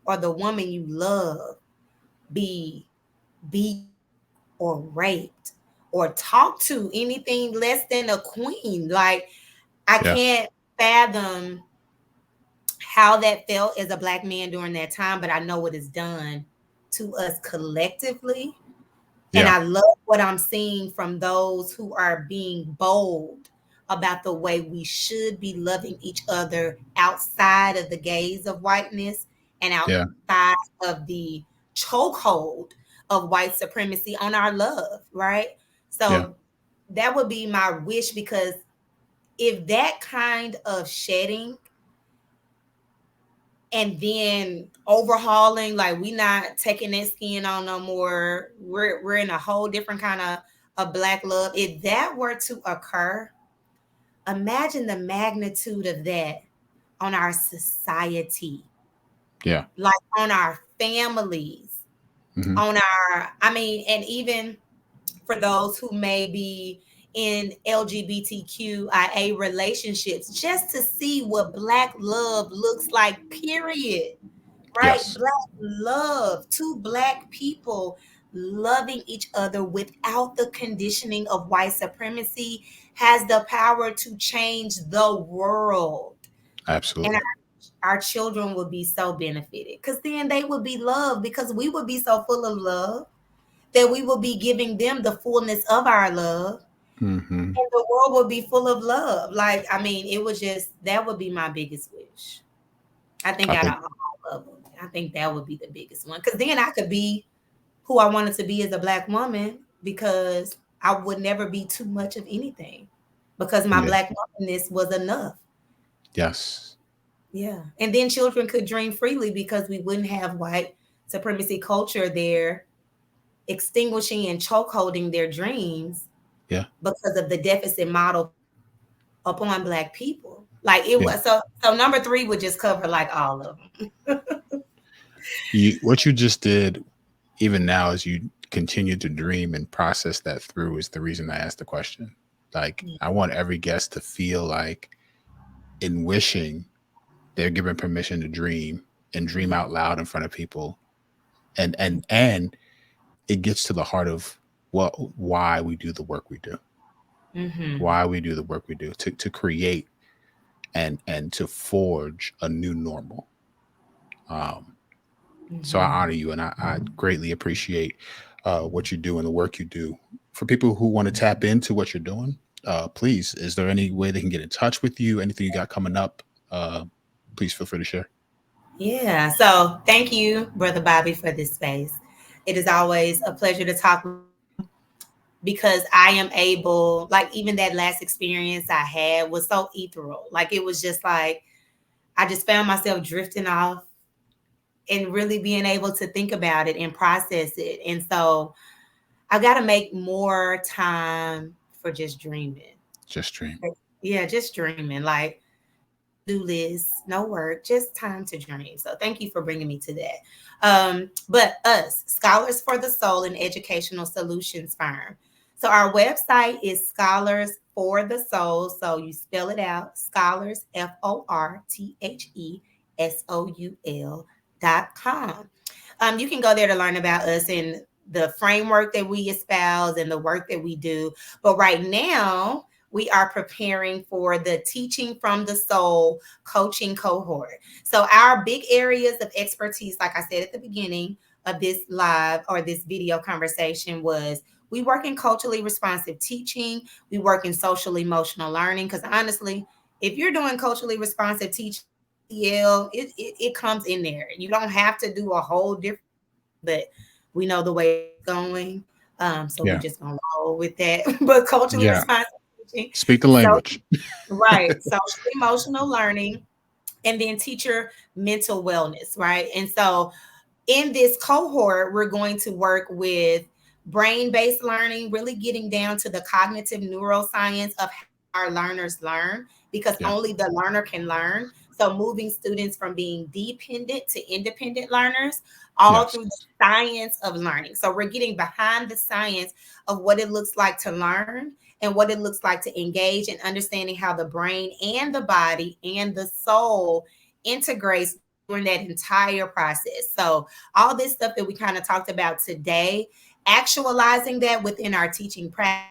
or the woman you love be beaten or raped or talked to anything less than a queen. Like, I Yeah. can't fathom how that felt as a black man during that time, but I know what it's done to us collectively. And Yeah. I love what I'm seeing from those who are being bold about the way we should be loving each other outside of the gaze of whiteness and Yeah. outside of the chokehold of white supremacy on our love, right? Yeah. So that would be my wish, because if that kind of shedding and then overhauling, like, we not taking that skin on no more, we're in a whole different kind of black love. If that were to occur, imagine the magnitude of that on our society, Yeah. like on our families, Hmm. on our, I mean, and even for those who may be in LGBTQIA relationships, just to see what black love looks like, period. Right? Yes. Black love, two black people loving each other without the conditioning of white supremacy has the power to change the world. And Absolutely. our children would be so benefited, because then they would be loved, because we would be so full of love that we will be giving them the fullness of our love, Hmm. and the world will be full of love. Like, I mean, it was just, that would be my biggest wish. I think I out of think all of them, I think that would be the biggest one. Because then I could be who I wanted to be as a black woman, because I would never be too much of anything, because my yeah. black womanness was enough. Yes. Yeah. And then children could dream freely, because we wouldn't have white supremacy culture there extinguishing and chokeholding their dreams Yeah. because of the deficit model placed upon black people. Like, it Yeah. was so number three would just cover like all of them. What you just did, even now, as you continue to dream and process that through, is the reason I asked the question. Like, I want every guest to feel like, in wishing, they're given permission to dream and dream Mhm. out loud in front of people, and it gets to the heart of what why we do the work we do, Mhm. why we do the work we do, to create and to forge a new normal. Um, so I Mhm. honor you, and I greatly appreciate what you do and the work you do. For people who want to tap into what you're doing, please, is there any way they can get in touch with you? Anything you got coming up? Uh, please feel free to share. Yeah. So thank you, Brother Bobby, for this space. It is always a pleasure to talk with you, because I am able, like, even that last experience I had was so ethereal. Like, it was just like, I just found myself drifting off and really being able to think about it and process it. And so I got to make more time for just dreaming. Just dream. Yeah, just dreaming. Like, no to do list, no work, just time to dream. So thank you for bringing me to that. But us, Scholars for the Soul, an educational solutions firm. So our website is Scholars for the Soul. So you spell it out, Scholars, FORTHESOUL.com. You can go there to learn about us and the framework that we espouse and the work that we do. But right now, we are preparing for the Teaching from the Soul coaching cohort. So, our big areas of expertise, like I said at the beginning of this live or this video conversation, was we work in culturally responsive teaching, we work in social emotional learning, because honestly, if you're doing culturally responsive teaching, EL, it comes in there. You don't have to do a whole different, but we know the way it's going. So we Yeah. just gonna roll with that. But culturally Yeah. responsive teaching, Speak the so language. right, social emotional learning, and then teacher mental wellness, right? And so in this cohort, we're going to work with brain based learning, really getting down to the cognitive neuroscience of how our learners learn, because Yeah. only the learner can learn. So, moving students from being dependent to independent learners, all Yes. through the science of learning. So, we're getting behind the science of what it looks like to learn and what it looks like to engage, and understanding how the brain and the body and the soul integrates during that entire process. So, all this stuff that we kind of talked about today, actualizing that within our teaching practice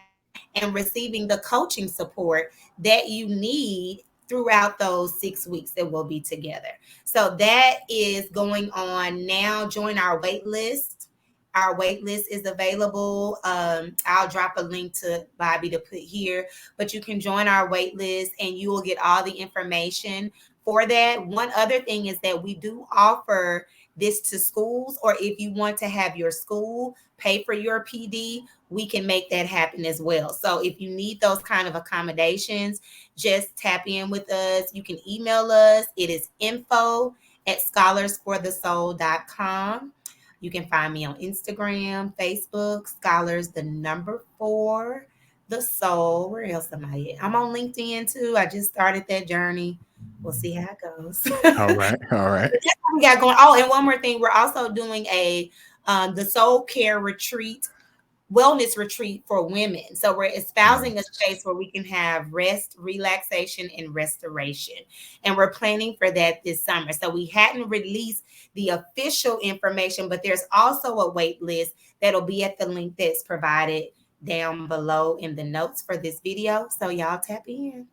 and receiving the coaching support that you need throughout those 6 weeks that we'll be together. So that is going on now. Join our wait list. Our wait list is available. I'll drop a link to Bobby to put here, but you can join our wait list and you will get all the information for that. One other thing is that we do offer this to schools, or if you want to have your school pay for your PD, we can make that happen as well. So if you need those kind of accommodations, just tap in with us. You can email us. It is info@scholarsforthesoul.com. You can find me on Instagram, Facebook, Scholars, the number 4, the soul. Where else am I at? I'm on LinkedIn too. I just started that journey. We'll see how it goes. All right. All right. That's what we got going. Oh, and one more thing, we're also doing a the soul care retreat, wellness retreat for women. So we're espousing a Nice. space where we can have rest, relaxation, and restoration. And we're planning for that this summer. So we hadn't released the official information, but there's also a wait list that'll be at the link that's provided down below in the notes for this video. So y'all tap in.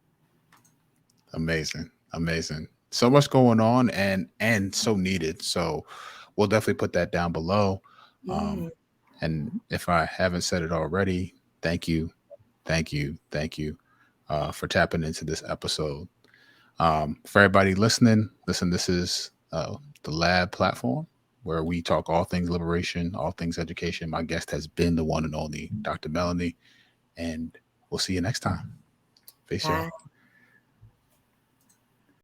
Amazing. Amazing. So much going on and so needed. So we'll definitely put that down below. Yeah. Um, and if I haven't said it already, thank you, thank you, thank you for tapping into this episode. For everybody listening, listen, this is the Lab platform where we talk all things liberation, all things education. My guest has been the one and only Dr. Melanie, and we'll see you next time. Peace, y'all. Bye.